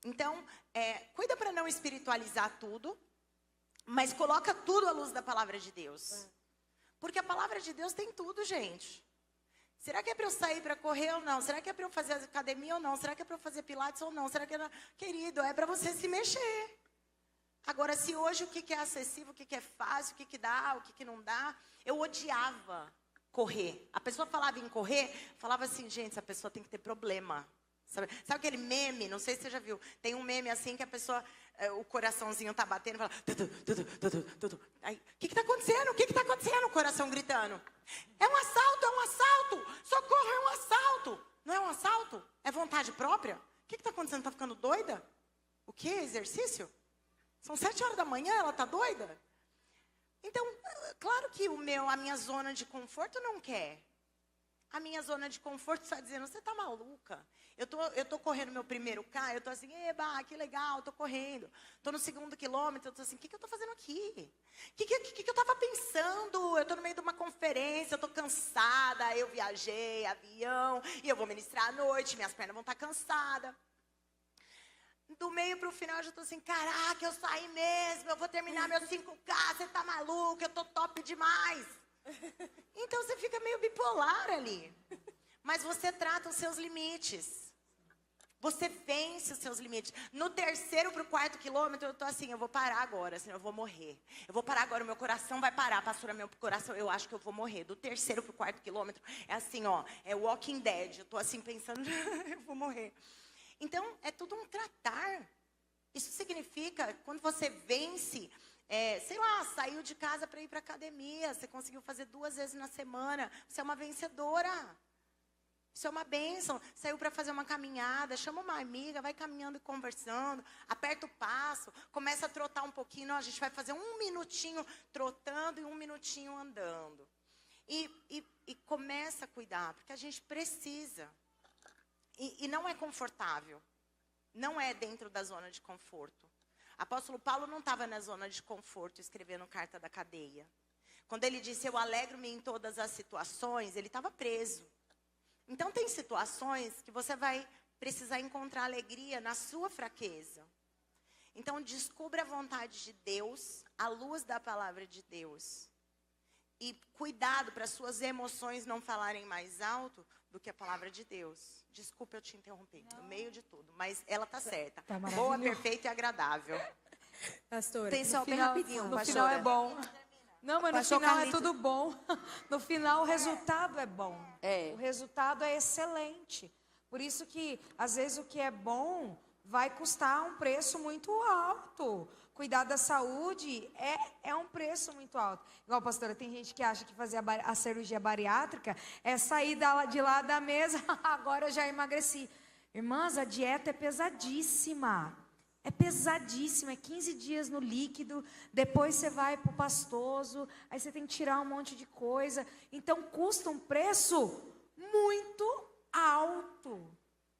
Então, cuida para não espiritualizar tudo, mas coloca tudo à luz da palavra de Deus. Porque a palavra de Deus tem tudo, gente. Será que é para eu sair para correr ou não? Será que é para eu fazer academia ou não? Será que é para eu fazer pilates ou não? Será que é... Querido, é para você se mexer. Agora, se hoje o que é acessível, o que é fácil, o que dá, o que não dá. Eu odiava correr. A pessoa falava em correr, falava assim, gente, essa pessoa tem que ter problema. Sabe aquele meme? Não sei se você já viu. Tem um meme assim que a pessoa, o coraçãozinho tá batendo e fala... Aí, o que tá acontecendo? O que tá acontecendo? O coração gritando. É um assalto, é um assalto. Socorro, é um assalto. Não é um assalto? É vontade própria? O que tá acontecendo? Tá ficando doida? O quê? Exercício? São 7 horas da manhã, ela tá doida? Então, claro que a minha zona de conforto não quer. A minha zona de conforto está dizendo, você tá maluca? Eu tô correndo meu primeiro K, eu tô assim, eba, que legal, tô correndo. Tô no 2º quilômetro, eu tô assim, o que eu tô fazendo aqui? O que eu tava pensando? Eu tô no meio de uma conferência, eu tô cansada, eu viajei, avião, e eu vou ministrar à noite, minhas pernas vão estar cansadas. Do meio para o final, eu já tô assim, caraca, eu saí mesmo, eu vou terminar meus 5K, você tá maluca, eu tô top demais. Então você fica meio bipolar ali. Mas você trata os seus limites. Você vence os seus limites. No 3º para o 4º quilômetro, eu tô assim, eu vou parar agora, senão eu vou morrer. Eu vou parar agora, o meu coração vai parar. Pastora, meu coração, eu acho que eu vou morrer. Do 3º para o 4º quilômetro, é assim, ó, é Walking Dead. Eu tô assim pensando, eu vou morrer. Então, é tudo um tratar. Isso significa, quando você vence, sei lá, saiu de casa para ir para academia, você conseguiu fazer 2 vezes na semana, você é uma vencedora. Isso é uma bênção. Saiu para fazer uma caminhada, chama uma amiga, vai caminhando e conversando, aperta o passo, começa a trotar um pouquinho. Não, a gente vai fazer 1 minutinho trotando e 1 minutinho andando. E começa a cuidar, porque a gente precisa. E não é confortável. Não é dentro da zona de conforto. Apóstolo Paulo não estava na zona de conforto escrevendo carta da cadeia. Quando ele disse, eu alegro-me em todas as situações, ele estava preso. Então, tem situações que você vai precisar encontrar alegria na sua fraqueza. Então, descubra a vontade de Deus, à luz da palavra de Deus. E cuidado para suas emoções não falarem mais alto do que a palavra de Deus. Desculpa eu te interromper, no meio de tudo, mas ela tá certa. Tá boa, perfeita e agradável. Pastora. Tem só bem final, rapidinho, no pastora. final é bom. Não, mas no Pastor final Carlito. é tudo bom. No final o resultado é bom. É. O resultado é excelente. Por isso que, às vezes, o que é bom vai custar um preço muito alto. Cuidar da saúde é um preço muito alto. Igual, pastora, tem gente que acha que fazer a cirurgia bariátrica é sair de lá da mesa, agora eu já emagreci. Irmãs, a dieta é pesadíssima. É pesadíssima, é 15 dias no líquido, depois você vai para o pastoso, aí você tem que tirar um monte de coisa. Então, custa um preço muito alto.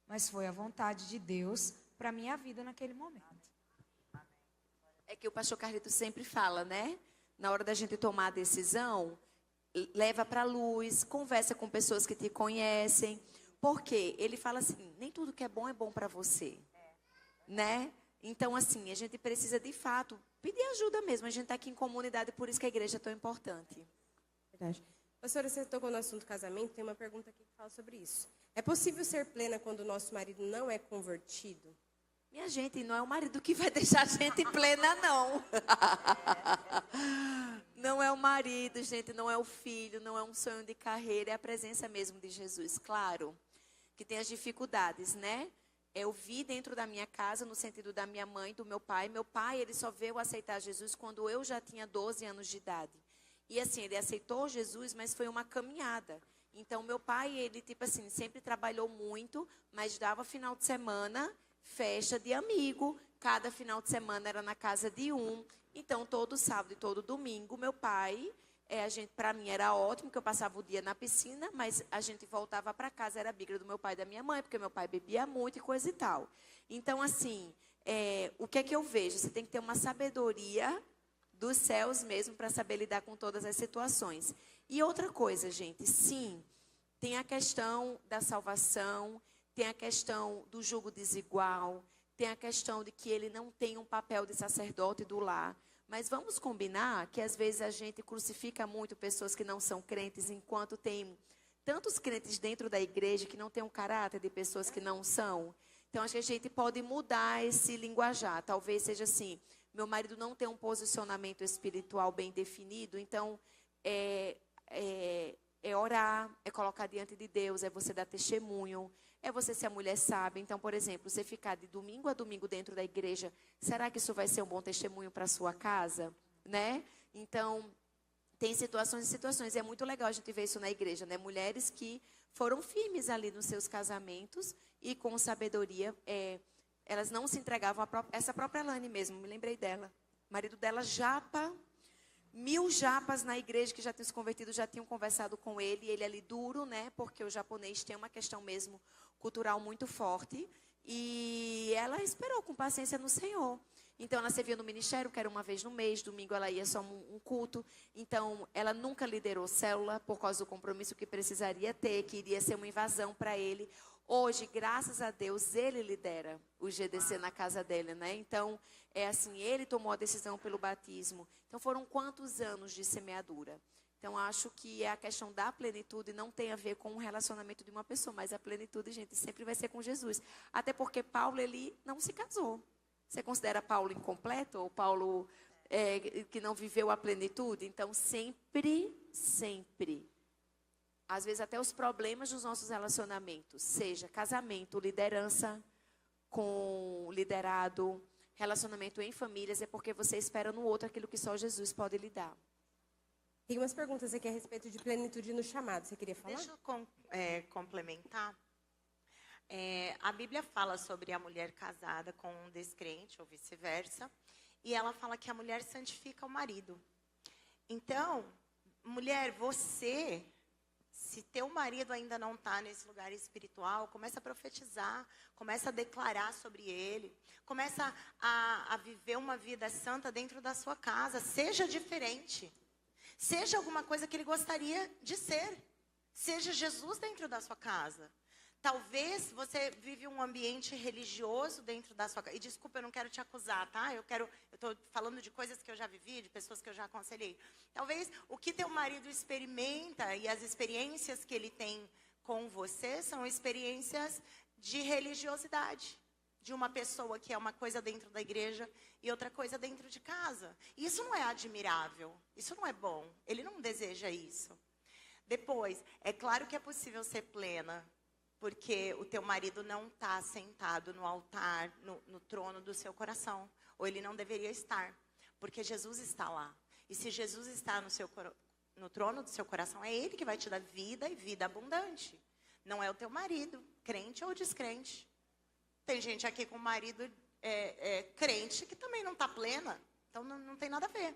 Mas foi a vontade de Deus para a minha vida naquele momento. É que o pastor Carlito sempre fala, né? Na hora da gente tomar a decisão, leva para a luz, conversa com pessoas que te conhecem. Porque ele fala assim, nem tudo que é bom para você. Né? Então, assim, a gente precisa, de fato, pedir ajuda mesmo. A gente está aqui em comunidade, por isso que a igreja é tão importante. Verdade. Pastora, você tocou no assunto casamento, tem uma pergunta aqui que fala sobre isso. É possível ser plena quando o nosso marido não é convertido? Minha gente, não é o marido que vai deixar a gente plena, não. Não é o marido, gente, não é o filho, não é um sonho de carreira, é a presença mesmo de Jesus. Claro que tem as dificuldades, né? Eu vi dentro da minha casa, no sentido da minha mãe, do meu pai. Meu pai, ele só veio aceitar Jesus quando eu já tinha 12 anos de idade. E assim, ele aceitou Jesus, mas foi uma caminhada. Então, meu pai, ele, tipo assim, sempre trabalhou muito, mas dava final de semana, festa de amigo. Cada final de semana era na casa de um. Então, todo sábado e todo domingo, meu pai Para mim era ótimo que eu passava o dia na piscina, mas a gente voltava para casa, era briga do meu pai e da minha mãe, porque meu pai bebia muito e coisa e tal. Então, assim, o que é que eu vejo? Você tem que ter uma sabedoria dos céus mesmo para saber lidar com todas as situações. E outra coisa, gente, sim, tem a questão da salvação, tem a questão do jugo desigual, tem a questão de que ele não tem um papel de sacerdote do lar. Mas vamos combinar que às vezes a gente crucifica muito pessoas que não são crentes, enquanto tem tantos crentes dentro da igreja que não têm um caráter de pessoas que não são. Então, acho que a gente pode mudar esse linguajar. Talvez seja assim, meu marido não tem um posicionamento espiritual bem definido, então é orar, é colocar diante de Deus, é você dar testemunho, é você ser a mulher sábia. Então, por exemplo, você ficar de domingo a domingo dentro da igreja, será que isso vai ser um bom testemunho para a sua casa? Né? Então, tem situações e situações. E é muito legal a gente ver isso na igreja, né? Mulheres que foram firmes ali nos seus casamentos e com sabedoria, elas não se entregavam essa própria Lani mesmo, me lembrei dela. O marido dela, japa, 1000 japas na igreja que já tinham se convertido, já tinham conversado com ele, ele ali duro, né? Porque o japonês tem uma questão mesmo cultural muito forte. E ela esperou com paciência no Senhor. Então, ela servia no ministério, que era uma vez no mês, domingo ela ia só um culto. Então, ela nunca liderou célula por causa do compromisso que precisaria ter, que iria ser uma invasão para ele. Hoje, graças a Deus, ele lidera o GDC na casa dele, né? Então, é assim, ele tomou a decisão pelo batismo. Então, foram quantos anos de semeadura? Então, acho que a questão da plenitude não tem a ver com o relacionamento de uma pessoa, mas a plenitude, gente, sempre vai ser com Jesus. Até porque Paulo, ele não se casou. Você considera Paulo incompleto ou Paulo que não viveu a plenitude? Então, sempre, às vezes até os problemas dos nossos relacionamentos, seja casamento, liderança com liderado, relacionamento em famílias, é porque você espera no outro aquilo que só Jesus pode lhe dar. Tem umas perguntas aqui a respeito de plenitude no chamado. Você queria falar? Deixa eu complementar. A Bíblia fala sobre a mulher casada com um descrente, ou vice-versa. E ela fala que a mulher santifica o marido. Então, mulher, você, se teu marido ainda não está nesse lugar espiritual, começa a profetizar, começa a declarar sobre ele, começa a viver uma vida santa dentro da sua casa. Seja diferente. Seja alguma coisa que ele gostaria de ser. Seja Jesus dentro da sua casa. Talvez você vive um ambiente religioso dentro da sua casa. E desculpa, eu não quero te acusar, tá? Eu estou falando de coisas que eu já vivi, de pessoas que eu já aconselhei. Talvez o que teu marido experimenta e as experiências que ele tem com você são experiências de religiosidade. De uma pessoa que é uma coisa dentro da igreja e outra coisa dentro de casa. E isso não é admirável, isso não é bom. Ele não deseja isso. Depois, é claro que é possível ser plena, porque o teu marido não está sentado no altar, no trono do seu coração. Ou ele não deveria estar, porque Jesus está lá. E se Jesus está no trono do seu coração, é ele que vai te dar vida e vida abundante. Não é o teu marido, crente ou descrente. Tem gente aqui com marido crente que também não está plena. Então, não tem nada a ver.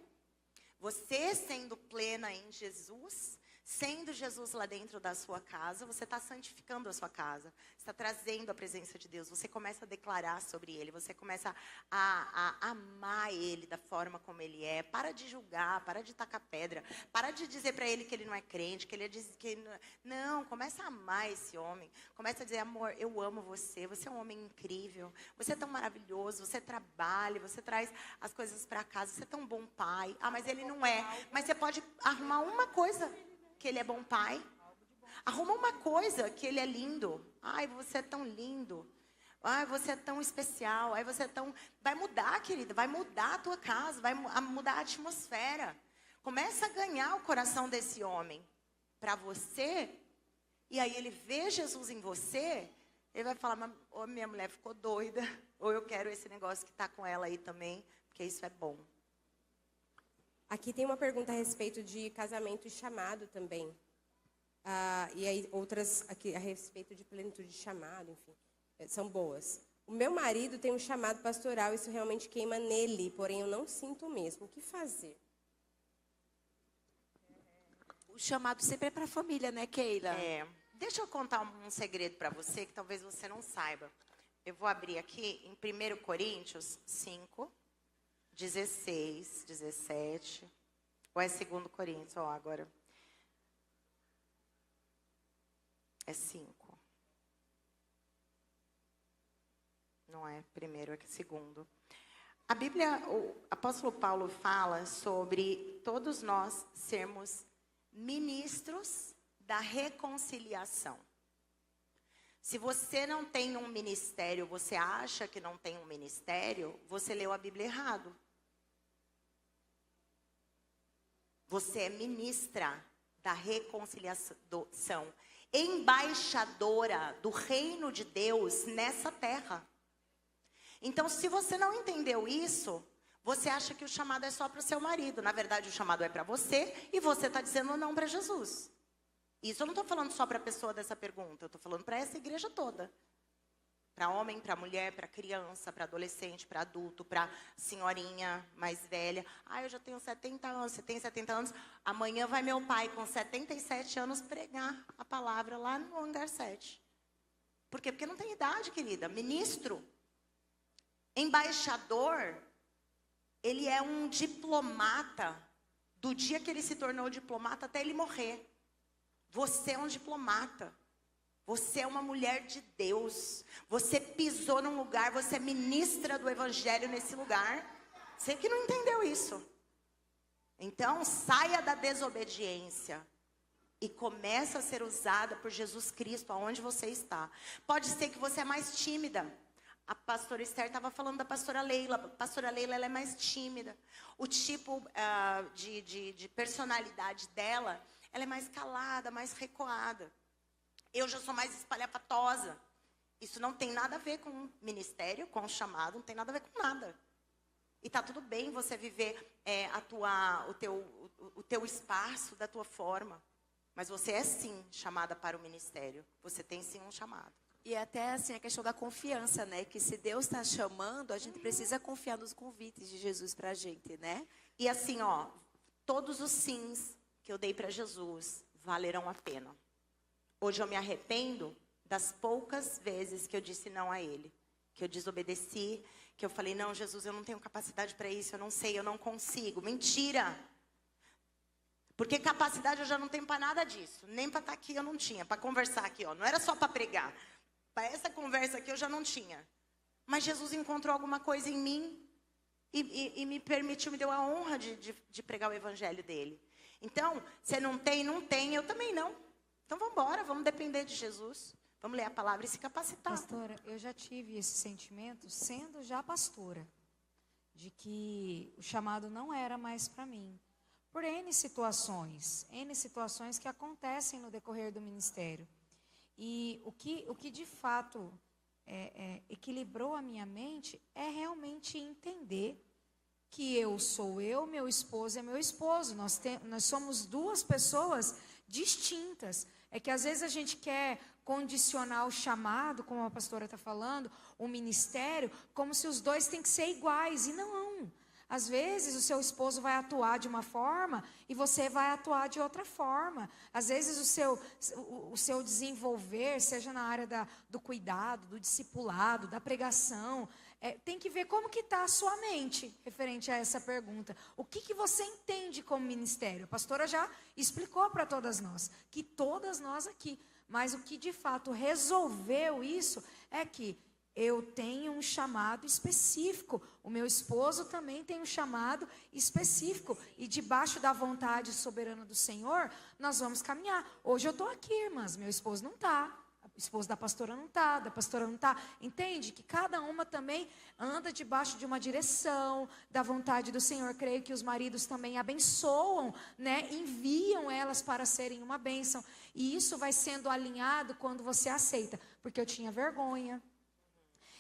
Você sendo plena em Jesus, sendo Jesus lá dentro da sua casa, você está santificando a sua casa. Você está trazendo a presença de Deus. Você começa a declarar sobre Ele. Você começa a amar Ele da forma como Ele é. Para de julgar, para de tacar pedra. Para de dizer para Ele que Ele não é crente, que Ele não, começa a amar esse homem. Começa a dizer, amor, eu amo você. Você é um homem incrível. Você é tão maravilhoso. Você trabalha, você traz as coisas para casa. Você é tão bom pai. Ah, mas ele não é. Mas você pode arrumar uma coisa que ele é bom pai. Arruma uma coisa que ele é lindo. Ai, você é tão lindo. Ai, você é tão especial. Ai, você é tão... Vai mudar, querida. Vai mudar a tua casa. Vai mudar a atmosfera. Começa a ganhar o coração desse homem para você. E aí ele vê Jesus em você. Ele vai falar, oh, minha mulher ficou doida. Ou eu quero esse negócio que está com ela aí também. Porque isso é bom. Aqui tem uma pergunta a respeito de casamento e chamado também. E aí outras aqui a respeito de plenitude de chamado, enfim, são boas. O meu marido tem um chamado pastoral, isso realmente queima nele, porém eu não sinto o mesmo. O que fazer? chamado sempre é para a família, né, Keila? Deixa eu contar um segredo para você que talvez você não saiba. Eu vou abrir aqui em 1 Coríntios 5, 16, 17. Ou é 2 Coríntios? Ó, agora. É 5. Não é primeiro, é segundo. A Bíblia, o apóstolo Paulo fala sobre todos nós sermos ministros da reconciliação. Se você não tem um ministério, você acha que não tem um ministério, você leu a Bíblia errado. Você é ministra da reconciliação, embaixadora do reino de Deus nessa terra. Então, se você não entendeu isso, você acha que o chamado é só para o seu marido. Na verdade, o chamado é para você e você está dizendo não para Jesus. Isso eu não estou falando só para a pessoa dessa pergunta, eu estou falando para essa igreja toda. Para homem, para mulher, para criança, para adolescente, para adulto, para senhorinha mais velha. Eu já tenho 70 anos, você tem 70 anos. Amanhã vai meu pai, com 77 anos, pregar a palavra lá no hangar 7. Por quê? Porque não tem idade, querida. Ministro, embaixador, ele é um diplomata. Do dia que ele se tornou diplomata até ele morrer. Você é um diplomata. Você é uma mulher de Deus. Você pisou num lugar, você é ministra do evangelho nesse lugar. Você que não entendeu isso. Então, saia da desobediência e comece a ser usada por Jesus Cristo aonde você está. Pode ser que você é mais tímida. A pastora Esther estava falando da pastora Leila. A pastora Leila, ela é mais tímida. O tipo de personalidade dela, ela é mais calada, mais recuada. Eu já sou mais espalhafatosa. Isso não tem nada a ver com ministério, com chamado, não tem nada a ver com nada. E tá tudo bem você viver o teu espaço da tua forma. Mas você é sim chamada para o ministério. Você tem sim um chamado. E até assim a questão da confiança, né? Que se Deus está chamando, a gente precisa confiar nos convites de Jesus para a gente, né? E assim, todos os sims que eu dei para Jesus valerão a pena. Hoje eu me arrependo das poucas vezes que eu disse não a Ele. Que eu desobedeci, que eu falei, não, Jesus, eu não tenho capacidade para isso, eu não sei, eu não consigo. Mentira! Porque capacidade eu já não tenho para nada disso. Nem para estar aqui eu não tinha, para conversar aqui, não era só para pregar. Para essa conversa aqui eu já não tinha. Mas Jesus encontrou alguma coisa em mim e me permitiu, me deu a honra de pregar o evangelho dele. Então, você não tem, eu também não. Então vamos embora, vamos depender de Jesus. Vamos ler a palavra e se capacitar. Pastora, eu já tive esse sentimento, sendo já pastora, de que o chamado não era mais para mim. Por N situações que acontecem no decorrer do ministério. E o que de fato equilibrou a minha mente é realmente entender que eu sou eu, meu esposo é meu esposo. Nós somos duas pessoas distintas. É que às vezes a gente quer condicionar o chamado, como a pastora está falando, o ministério, como se os dois têm que ser iguais. E não. Às vezes o seu esposo vai atuar de uma forma e você vai atuar de outra forma. Às vezes o seu desenvolver, seja na área do cuidado, do discipulado, da pregação, tem que ver como que está a sua mente referente a essa pergunta. O que você entende como ministério? A pastora já explicou para todas nós, que todas nós aqui. Mas o que de fato resolveu isso é que eu tenho um chamado específico. O meu esposo também tem um chamado específico. E debaixo da vontade soberana do Senhor, nós vamos caminhar. Hoje eu estou aqui, irmãs, meu esposo não está. O esposo da pastora não está, da pastora não está. Entende? Que cada uma também anda debaixo de uma direção, da vontade do Senhor. Creio que os maridos também abençoam, né? Enviam elas para serem uma bênção. E isso vai sendo alinhado quando você aceita. Porque eu tinha vergonha.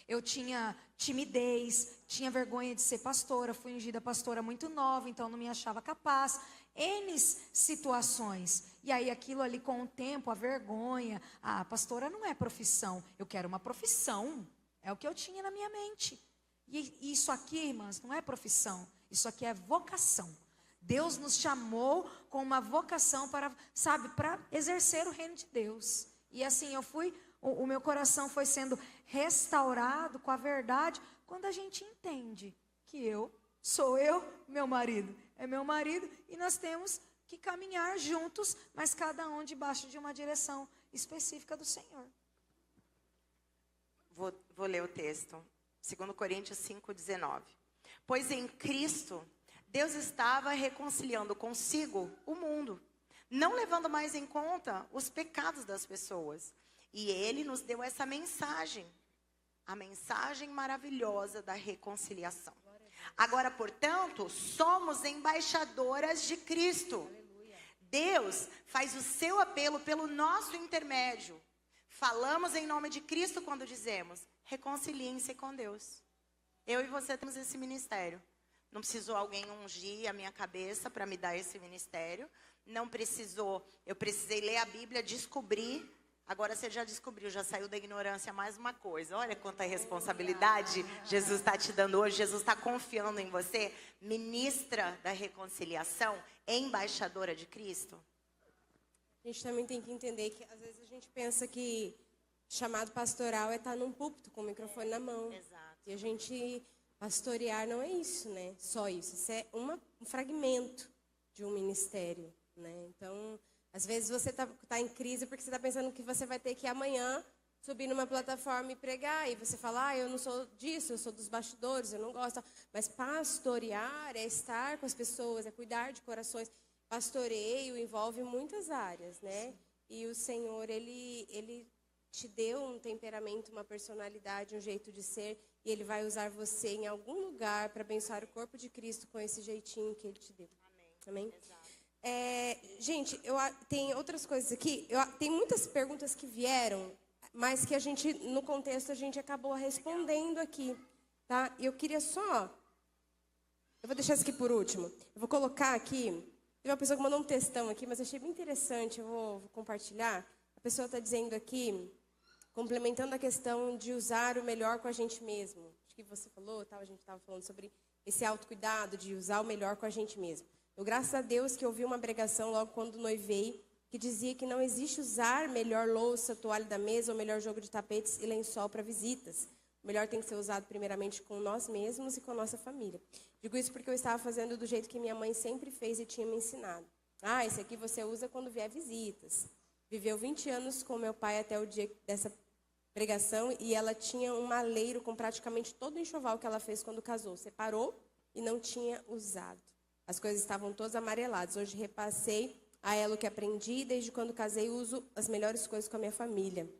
Eu tinha timidez, tinha vergonha de ser pastora, fui ungida pastora muito nova, então não me achava capaz. N situações. E aí aquilo ali com o tempo, a vergonha, pastora não é profissão, eu quero uma profissão. É o que eu tinha na minha mente. E isso aqui, irmãs, não é profissão, isso aqui é vocação. Deus nos chamou com uma vocação para, sabe, para exercer o reino de Deus. E assim o meu coração foi sendo restaurado com a verdade quando a gente entende que eu sou eu, meu marido é meu marido e nós temos que caminhar juntos, mas cada um debaixo de uma direção específica do Senhor. Vou ler o texto. 2 Coríntios 5:19. Pois em Cristo, Deus estava reconciliando consigo o mundo, não levando mais em conta os pecados das pessoas. E Ele nos deu essa mensagem, a mensagem maravilhosa da reconciliação. Agora, portanto, somos embaixadoras de Cristo. Deus faz o seu apelo pelo nosso intermédio. Falamos em nome de Cristo quando dizemos, reconciliem-se com Deus. Eu e você temos esse ministério. Não precisou alguém ungir a minha cabeça para me dar esse ministério. Eu precisei ler a Bíblia, descobrir. Agora você já descobriu, já saiu da ignorância mais uma coisa. Olha quanta responsabilidade Jesus está te dando hoje. Jesus está confiando em você. Ministra da reconciliação, embaixadora de Cristo. A gente também tem que entender que às vezes a gente pensa que chamado pastoral é estar num púlpito com o microfone na mão. Exato. E a gente pastorear não é isso, né? Só isso. Isso é um fragmento de um ministério, né? Então, às vezes você tá em crise porque você está pensando que você vai ter que amanhã subir numa plataforma e pregar. E você fala, eu não sou disso, eu sou dos bastidores, eu não gosto. Mas pastorear é estar com as pessoas, é cuidar de corações. Pastoreio envolve muitas áreas, né? E o Senhor, Ele te deu um temperamento, uma personalidade, um jeito de ser. E Ele vai usar você em algum lugar para abençoar o corpo de Cristo com esse jeitinho que Ele te deu. Amém? Gente, tem outras coisas aqui. Tem muitas perguntas que vieram, mas que a gente, no contexto, a gente acabou respondendo aqui. Tá? Eu queria só... Eu vou deixar isso aqui por último. Eu vou colocar aqui... Tem uma pessoa que mandou um textão aqui, mas eu achei bem interessante, eu vou compartilhar. A pessoa está dizendo aqui, complementando a questão de usar o melhor com a gente mesmo. Acho que você falou, a gente estava falando sobre esse autocuidado de usar o melhor com a gente mesmo. Eu, graças a Deus, que ouvi uma pregação logo quando noivei, que dizia que não existe usar melhor louça, toalha da mesa ou melhor jogo de tapetes e lençol para visitas. O melhor tem que ser usado primeiramente com nós mesmos e com a nossa família. Digo isso porque eu estava fazendo do jeito que minha mãe sempre fez e tinha me ensinado. Esse aqui você usa quando vier visitas. Viveu 20 anos com meu pai até o dia dessa pregação e ela tinha um maleiro com praticamente todo o enxoval que ela fez quando casou. Separou e não tinha usado. As coisas estavam todas amareladas. Hoje repassei a ela o que aprendi e desde quando casei uso as melhores coisas com a minha família.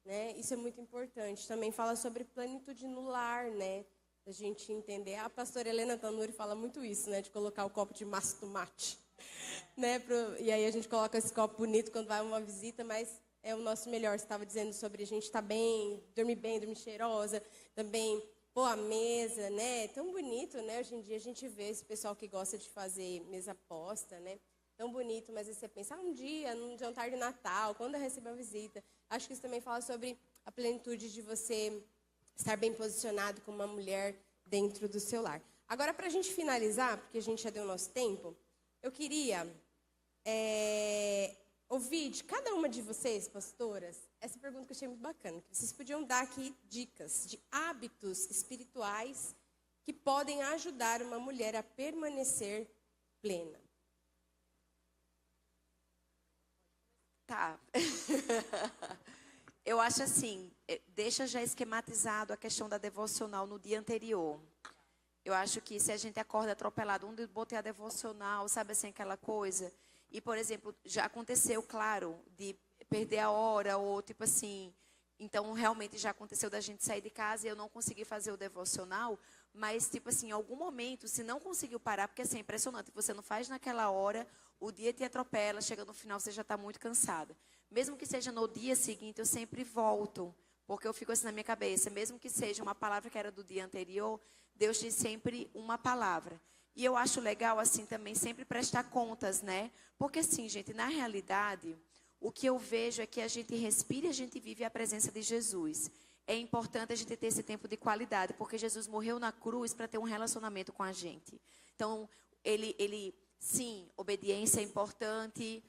Né? Isso é muito importante. Também fala sobre plenitude no lar, né? A gente entender. A pastora Helena Tanuri fala muito isso, né? De colocar o copo de massa tomate. Né? E aí a gente coloca esse copo bonito quando vai uma visita, mas é o nosso melhor. Você estava dizendo sobre a gente estar bem, dormir cheirosa. Também pôr a mesa, né? Tão bonito, né? Hoje em dia a gente vê esse pessoal que gosta de fazer mesa posta, né? Tão bonito, mas aí você pensa, um dia, num jantar de Natal, quando eu recebo a visita. Acho que isso também fala sobre a plenitude de você estar bem posicionado como uma mulher dentro do seu lar. Agora, para a gente finalizar, porque a gente já deu o nosso tempo, eu queria ouvir de cada uma de vocês, pastoras, essa pergunta que eu achei muito bacana. Que vocês podiam dar aqui dicas de hábitos espirituais que podem ajudar uma mulher a permanecer plena. Tá. Eu acho assim, deixa já esquematizado a questão da devocional no dia anterior. Eu acho que se a gente acorda atropelado, onde botei a devocional, sabe assim, aquela coisa. E, por exemplo, já aconteceu, claro, de perder a hora ou tipo assim. Então, realmente já aconteceu da gente sair de casa e eu não consegui fazer o devocional. Mas, tipo assim, em algum momento, se não conseguiu parar, porque assim, é impressionante, você não faz naquela hora, o dia te atropela, chega no final, você já está muito cansada. Mesmo que seja no dia seguinte, eu sempre volto, porque eu fico assim na minha cabeça, mesmo que seja uma palavra que era do dia anterior, Deus diz sempre uma palavra. E eu acho legal, assim, também sempre prestar contas, né? Porque assim, gente, na realidade, o que eu vejo é que a gente respira e a gente vive a presença de Jesus. É importante a gente ter esse tempo de qualidade, porque Jesus morreu na cruz para ter um relacionamento com a gente. Então, ele sim, obediência é importante,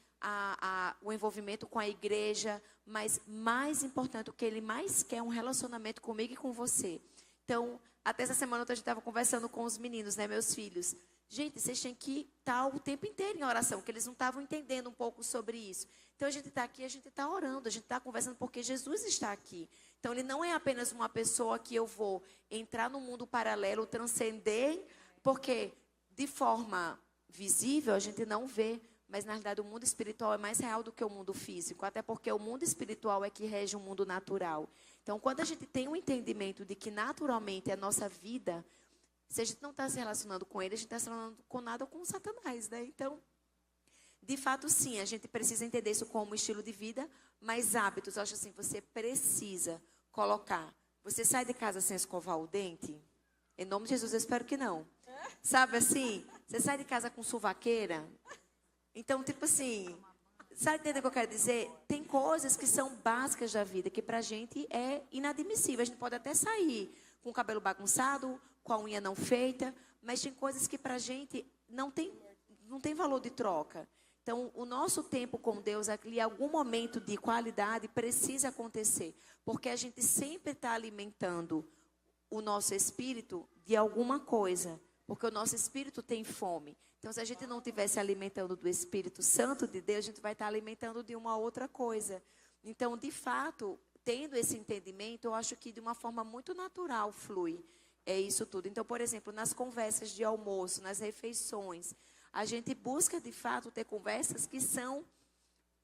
o envolvimento com a igreja, mas mais importante, o que ele mais quer é um relacionamento comigo e com você. Então, até essa semana a gente estava conversando com os meninos, né, meus filhos. Gente, vocês têm que estar o tempo inteiro em oração, porque eles não estavam entendendo um pouco sobre isso. Então, a gente está aqui, a gente está orando, a gente está conversando porque Jesus está aqui. Então, ele não é apenas uma pessoa que eu vou entrar no mundo paralelo, transcender, porque de forma visível a gente não vê, mas na realidade o mundo espiritual é mais real do que o mundo físico, até porque o mundo espiritual é que rege o mundo natural. Então, quando a gente tem um entendimento de que naturalmente a nossa vida, se a gente não está se relacionando com ele, a gente está se relacionando com nada ou com Satanás, né? Então, de fato, sim, a gente precisa entender isso como estilo de vida, mas hábitos, eu acho assim, você precisa colocar. Você sai de casa sem escovar o dente? Em nome de Jesus, eu espero que não. Sabe assim? Você sai de casa com suvaqueira? Então, tipo assim, sabe entender o que eu quero dizer? Tem coisas que são básicas da vida, que pra gente é inadmissível. A gente pode até sair com o cabelo bagunçado, com a unha não feita, mas tem coisas que pra gente não tem valor de troca. Então, o nosso tempo com Deus, em algum momento de qualidade, precisa acontecer. Porque a gente sempre está alimentando o nosso espírito de alguma coisa. Porque o nosso espírito tem fome. Então, se a gente não estiver se alimentando do Espírito Santo de Deus, a gente vai estar alimentando de uma outra coisa. Então, de fato, tendo esse entendimento, eu acho que de uma forma muito natural flui isso tudo. Então, por exemplo, nas conversas de almoço, nas refeições, a gente busca, de fato, ter conversas que são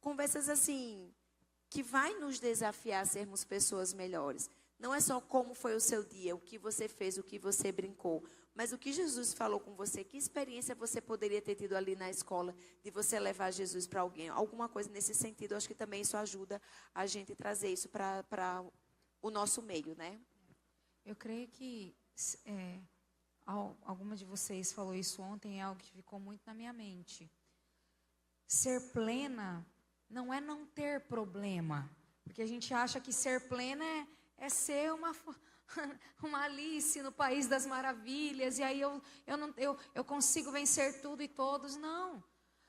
conversas assim, que vai nos desafiar a sermos pessoas melhores. Não é só como foi o seu dia, o que você fez, o que você brincou, mas o que Jesus falou com você, que experiência você poderia ter tido ali na escola, de você levar Jesus para alguém, alguma coisa nesse sentido. Eu acho que também isso ajuda a gente a trazer isso para o nosso meio, né? Eu creio que alguma de vocês falou isso ontem, é algo que ficou muito na minha mente. Ser plena não é não ter problema, porque a gente acha que ser plena é ser uma Alice no País das Maravilhas, e aí eu consigo vencer tudo e todos. Não.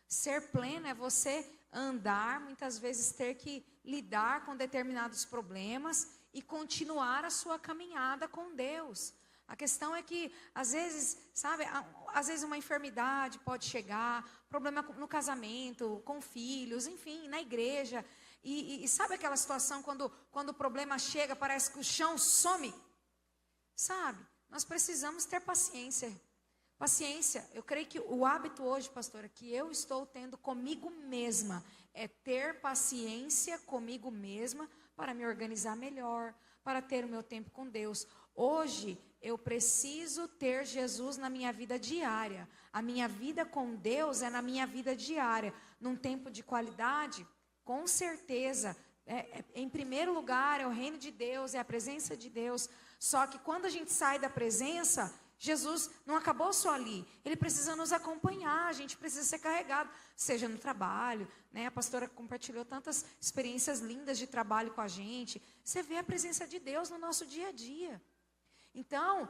Ser pleno é você andar, muitas vezes ter que lidar com determinados problemas e continuar a sua caminhada com Deus. A questão é que, às vezes, sabe, às vezes uma enfermidade pode chegar, problema no casamento, com filhos, enfim, na igreja. E sabe aquela situação quando o problema chega, parece que o chão some? Sabe, nós precisamos ter paciência. Paciência, eu creio que o hábito hoje, pastora, que eu estou tendo comigo mesma, é ter paciência comigo mesma para me organizar melhor, para ter o meu tempo com Deus. Hoje, eu preciso ter Jesus na minha vida diária. A minha vida com Deus é na minha vida diária. Num tempo de qualidade, com certeza, em primeiro lugar, é o reino de Deus, é a presença de Deus. Só que quando a gente sai da presença, Jesus não acabou só ali. Ele precisa nos acompanhar, a gente precisa ser carregado, seja no trabalho, né? A pastora compartilhou tantas experiências lindas de trabalho com a gente. Você vê a presença de Deus no nosso dia a dia. Então,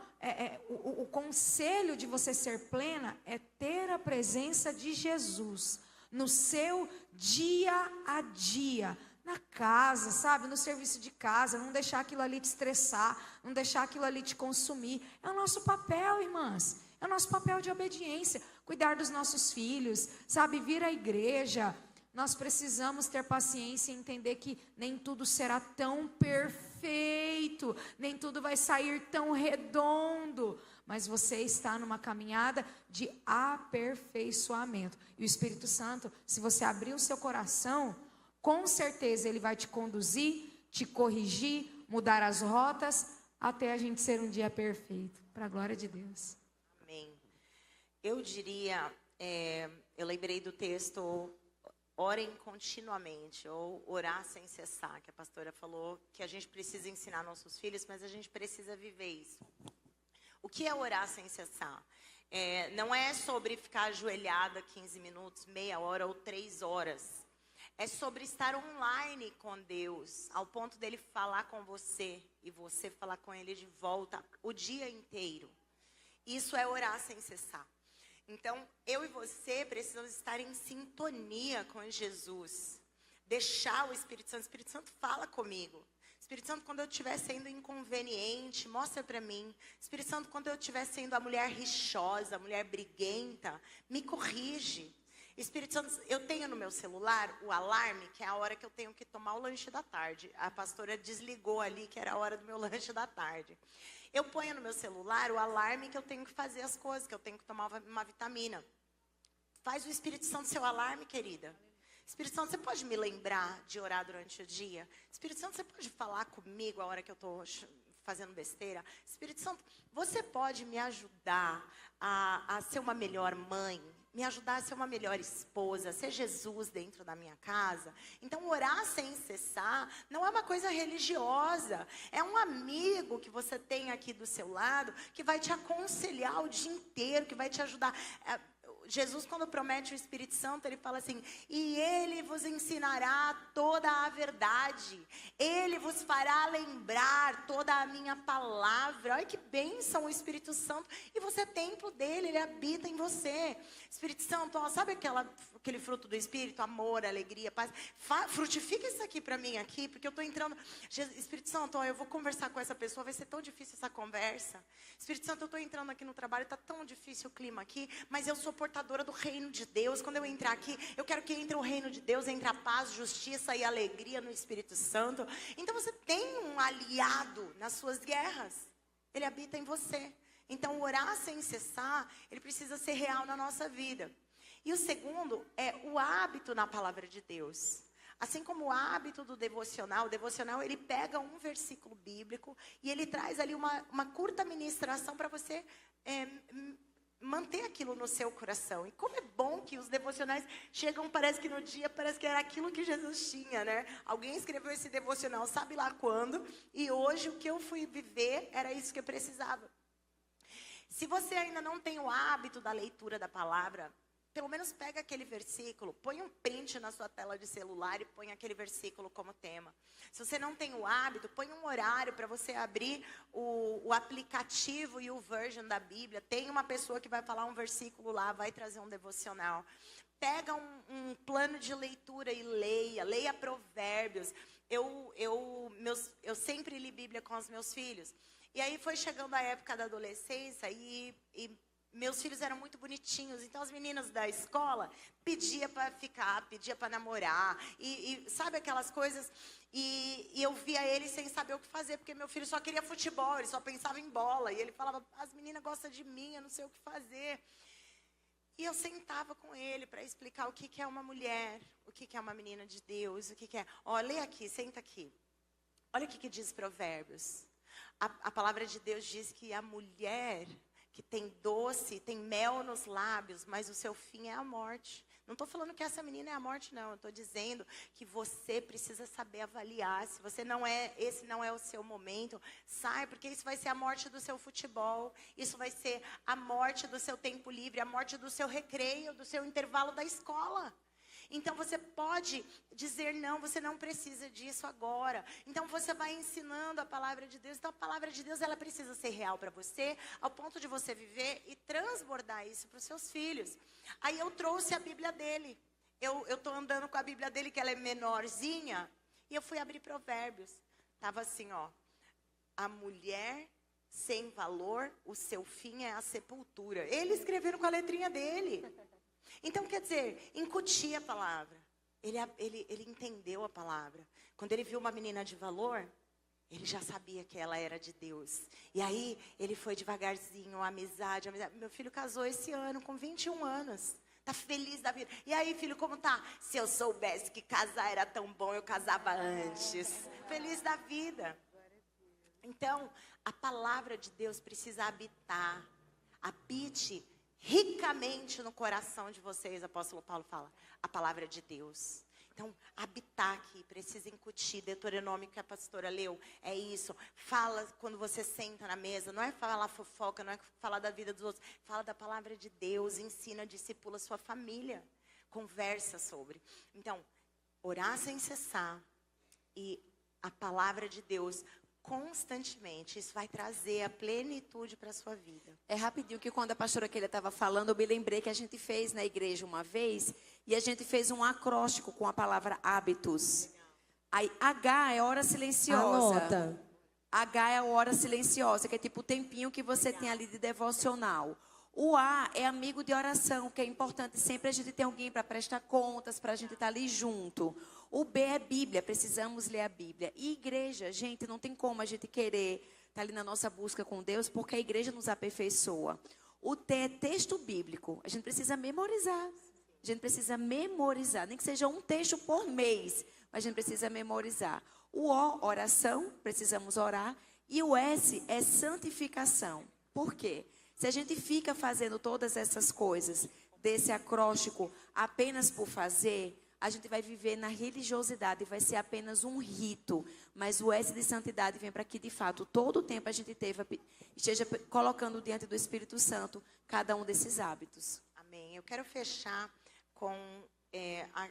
o conselho de você ser plena é ter a presença de Jesus no seu dia a dia, na casa, sabe, no serviço de casa, não deixar aquilo ali te estressar, não deixar aquilo ali te consumir. É o nosso papel, irmãs, é o nosso papel de obediência, cuidar dos nossos filhos, sabe, vir à igreja. Nós precisamos ter paciência e entender que nem tudo será tão perfeito, nem tudo vai sair tão redondo, mas você está numa caminhada de aperfeiçoamento. E o Espírito Santo, se você abrir o seu coração, com certeza ele vai te conduzir, te corrigir, mudar as rotas, até a gente ser um dia perfeito, para a glória de Deus. Amém. Eu diria, eu lembrei do texto... Orem continuamente, ou orar sem cessar, que a pastora falou que a gente precisa ensinar nossos filhos, mas a gente precisa viver isso. O que é orar sem cessar? Não é sobre ficar ajoelhada 15 minutos, meia hora ou 3 horas. É sobre estar online com Deus, ao ponto dele falar com você e você falar com ele de volta o dia inteiro. Isso é orar sem cessar. Então, eu e você precisamos estar em sintonia com Jesus. Deixar o Espírito Santo fala comigo. Espírito Santo, quando eu estiver sendo inconveniente, mostra para mim. Espírito Santo, quando eu estiver sendo a mulher rixosa, a mulher briguenta, me corrige. Espírito Santo, eu tenho no meu celular o alarme, que é a hora que eu tenho que tomar o lanche da tarde. A pastora desligou ali, que era a hora do meu lanche da tarde. Eu ponho no meu celular o alarme que eu tenho que fazer as coisas, que eu tenho que tomar uma vitamina. Faz o Espírito Santo seu alarme, querida. Espírito Santo, você pode me lembrar de orar durante o dia? Espírito Santo, você pode falar comigo a hora que eu estou fazendo besteira? Espírito Santo, você pode me ajudar a ser uma melhor mãe? Me ajudar a ser uma melhor esposa, ser Jesus dentro da minha casa? Então, orar sem cessar não é uma coisa religiosa. É um amigo que você tem aqui do seu lado, que vai te aconselhar o dia inteiro, que vai te ajudar. Jesus, quando promete o Espírito Santo, ele fala assim: e ele vos ensinará toda a verdade. Ele vos fará lembrar toda a minha palavra. Olha que bênção o Espírito Santo. E você é templo dele, ele habita em você. Espírito Santo, ó, sabe aquele fruto do Espírito? Amor, alegria, paz. Frutifica isso aqui para mim aqui, porque eu estou entrando. Espírito Santo, ó, eu vou conversar com essa pessoa, vai ser tão difícil essa conversa. Espírito Santo, eu estou entrando aqui no trabalho, está tão difícil o clima aqui, mas eu sou portadora do reino de Deus. Quando eu entrar aqui, eu quero que entre o reino de Deus, entre a paz, justiça e alegria no Espírito Santo. Então você tem um aliado nas suas guerras. Ele habita em você. Então orar sem cessar, ele precisa ser real na nossa vida. E o segundo é o hábito na palavra de Deus. Assim como o hábito do devocional, o devocional ele pega um versículo bíblico e ele traz ali uma curta ministração para você manter aquilo no seu coração. E como é bom que os devocionais chegam, parece que no dia, parece que era aquilo que Jesus tinha, né? Alguém escreveu esse devocional, sabe lá quando, e hoje o que eu fui viver era isso que eu precisava. Se você ainda não tem o hábito da leitura da palavra, pelo menos pega aquele versículo, põe um print na sua tela de celular e põe aquele versículo como tema. Se você não tem o hábito, põe um horário para você abrir o aplicativo e o version da Bíblia. Tem uma pessoa que vai falar um versículo lá, vai trazer um devocional. Pega um plano de leitura e leia Provérbios. Eu sempre li Bíblia com os meus filhos. E aí foi chegando a época da adolescência e meus filhos eram muito bonitinhos, então as meninas da escola pediam para ficar, pediam para namorar, e sabe aquelas coisas, e eu via ele sem saber o que fazer, porque meu filho só queria futebol, ele só pensava em bola, e ele falava, as meninas gostam de mim, eu não sei o que fazer. E eu sentava com ele para explicar o que é uma mulher, o que é uma menina de Deus, o que é. Ó, lê aqui, senta aqui. Olha o que diz Provérbios. A palavra de Deus diz que a mulher que tem doce, tem mel nos lábios, mas o seu fim é a morte. Não estou falando que essa menina é a morte, não. Eu estou dizendo que você precisa saber avaliar. Se você esse não é o seu momento, sai, porque isso vai ser a morte do seu futebol. Isso vai ser a morte do seu tempo livre, a morte do seu recreio, do seu intervalo da escola. Então você pode dizer não, você não precisa disso agora. Então você vai ensinando a palavra de Deus. Então a palavra de Deus ela precisa ser real para você, ao ponto de você viver e transbordar isso para os seus filhos. Aí eu trouxe a Bíblia dele. Eu estou andando com a Bíblia dele, que ela é menorzinha, e eu fui abrir Provérbios. Estava assim, ó. A mulher sem valor, o seu fim é a sepultura. Ele escreveu com a letrinha dele. Então, quer dizer, incutir a palavra. Ele entendeu a palavra. Quando ele viu uma menina de valor, ele já sabia que ela era de Deus. E aí, ele foi devagarzinho, amizade. Meu filho casou esse ano, com 21 anos. Tá feliz da vida. E aí, filho, como tá? Se eu soubesse que casar era tão bom, eu casava antes. Feliz da vida. Então, a palavra de Deus precisa habitar. Habite ricamente no coração de vocês, apóstolo Paulo fala, a palavra de Deus. Então, habitar aqui, precisa incutir. Deuteronômio que a pastora leu, é isso. Fala quando você senta na mesa, não é falar fofoca, não é falar da vida dos outros. Fala da palavra de Deus, ensina, discipula sua família. Conversa sobre. Então, orar sem cessar e a palavra de Deus constantemente. Isso vai trazer a plenitude para a sua vida. É rapidinho que quando a pastora Keila estava falando, eu me lembrei que a gente fez na igreja uma vez, e a gente fez um acróstico com a palavra hábitos. Aí, H é hora silenciosa. Anota. H é a hora silenciosa, que é tipo o tempinho que você tem ali de devocional. O A é amigo de oração, que é importante sempre a gente ter alguém para prestar contas, para a gente estar ali junto. O B é Bíblia, precisamos ler a Bíblia. E igreja, gente, não tem como a gente querer estar ali na nossa busca com Deus, porque a igreja nos aperfeiçoa. O T é texto bíblico, a gente precisa memorizar. A gente precisa memorizar, nem que seja um texto por mês, mas a gente precisa memorizar. O O, oração, precisamos orar. E o S é santificação. Por quê? Se a gente fica fazendo todas essas coisas desse acróstico apenas por fazer, a gente vai viver na religiosidade, vai ser apenas um rito. Mas o S de santidade vem para que, de fato, todo o tempo a gente esteja colocando diante do Espírito Santo cada um desses hábitos. Amém. Eu quero fechar com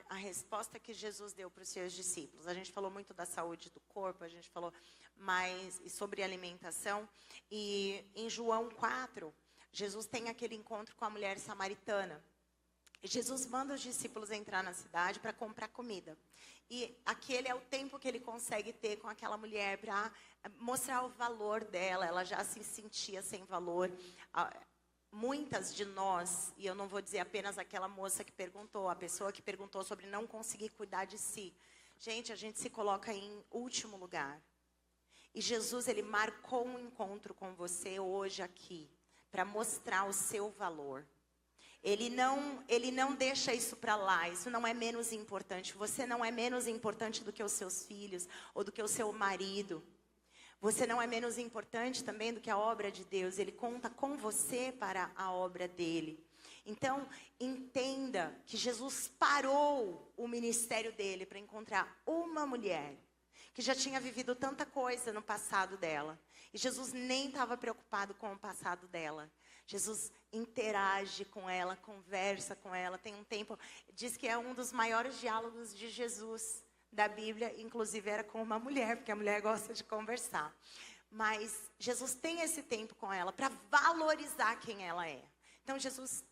a resposta que Jesus deu para os seus discípulos. A gente falou muito da saúde do corpo, a gente falou mais sobre alimentação. E em João 4, Jesus tem aquele encontro com a mulher samaritana. Jesus manda os discípulos entrar na cidade para comprar comida. E aquele é o tempo que ele consegue ter com aquela mulher para mostrar o valor dela. Ela já se sentia sem valor. Muitas de nós, e eu não vou dizer apenas aquela moça que perguntou, a pessoa que perguntou sobre não conseguir cuidar de si. Gente, a gente se coloca em último lugar. E Jesus, ele marcou um encontro com você hoje aqui, para mostrar o seu valor. Ele não deixa isso para lá, isso não é menos importante. Você não é menos importante do que os seus filhos, ou do que o seu marido. Você não é menos importante também do que a obra de Deus. Ele conta com você para a obra dele. Então, entenda que Jesus parou o ministério dele para encontrar uma mulher que já tinha vivido tanta coisa no passado dela. E Jesus nem estava preocupado com o passado dela. Jesus interage com ela, conversa com ela, tem um tempo. Diz que é um dos maiores diálogos de Jesus da Bíblia, inclusive era com uma mulher, porque a mulher gosta de conversar. Mas Jesus tem esse tempo com ela para valorizar quem ela é. Então Jesus,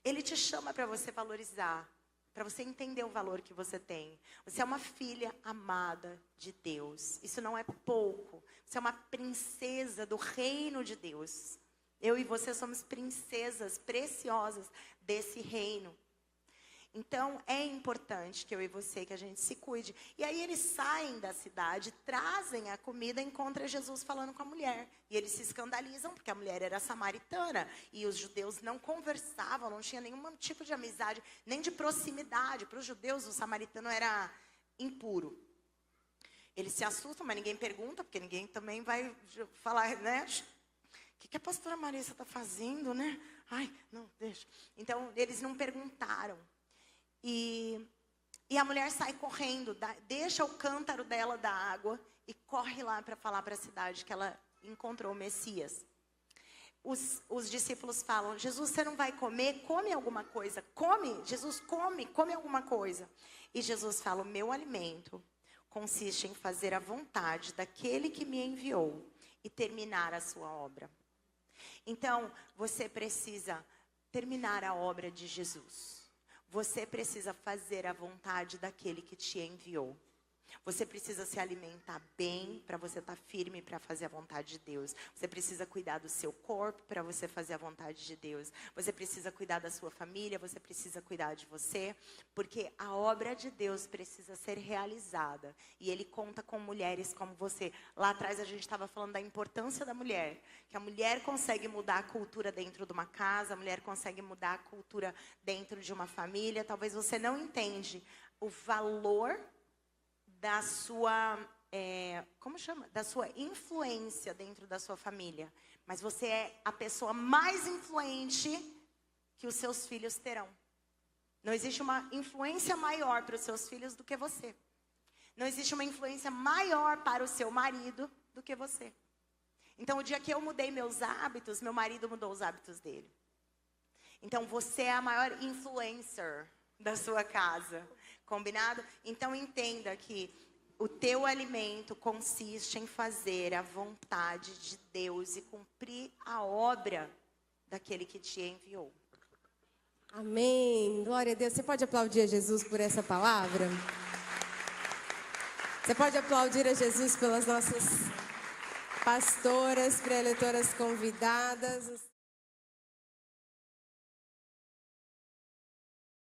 ele te chama para você valorizar, para você entender o valor que você tem. Você é uma filha amada de Deus. Isso não é pouco. Você é uma princesa do reino de Deus. Eu e você somos princesas preciosas desse reino. Então, é importante que eu e você, que a gente se cuide. E aí eles saem da cidade, trazem a comida, encontram Jesus falando com a mulher. E eles se escandalizam, porque a mulher era samaritana. E os judeus não conversavam, não tinha nenhum tipo de amizade, nem de proximidade. Para os judeus, o samaritano era impuro. Eles se assustam, mas ninguém pergunta, porque ninguém também vai falar, né? O que a pastora Marisa está fazendo, né? Ai, não, deixa. Então, eles não perguntaram. E a mulher sai correndo, deixa o cântaro dela da água e corre lá para falar para a cidade que ela encontrou o Messias. Os discípulos falam, Jesus, você não vai comer? Come alguma coisa. Come, Jesus, come alguma coisa. E Jesus fala, o meu alimento consiste em fazer a vontade daquele que me enviou e terminar a sua obra. Então, você precisa terminar a obra de Jesus. Você precisa fazer a vontade daquele que te enviou. Você precisa se alimentar bem para você estar firme para fazer a vontade de Deus. Você precisa cuidar do seu corpo para você fazer a vontade de Deus. Você precisa cuidar da sua família, você precisa cuidar de você. Porque a obra de Deus precisa ser realizada. E Ele conta com mulheres como você. Lá atrás a gente estava falando da importância da mulher. Que a mulher consegue mudar a cultura dentro de uma casa. A mulher consegue mudar a cultura dentro de uma família. Talvez você não entende o valor da sua, da sua influência dentro da sua família. Mas você é a pessoa mais influente que os seus filhos terão. Não existe uma influência maior para os seus filhos do que você. Não existe uma influência maior para o seu marido do que você. Então, o dia que eu mudei meus hábitos, meu marido mudou os hábitos dele. Então, você é a maior influencer da sua casa. Combinado? Então, entenda que O teu alimento consiste em fazer a vontade de Deus e cumprir a obra daquele que te enviou. Amém. Glória a Deus. Você pode aplaudir a Jesus por essa palavra? Você pode aplaudir a Jesus pelas nossas pastoras, preletoras convidadas.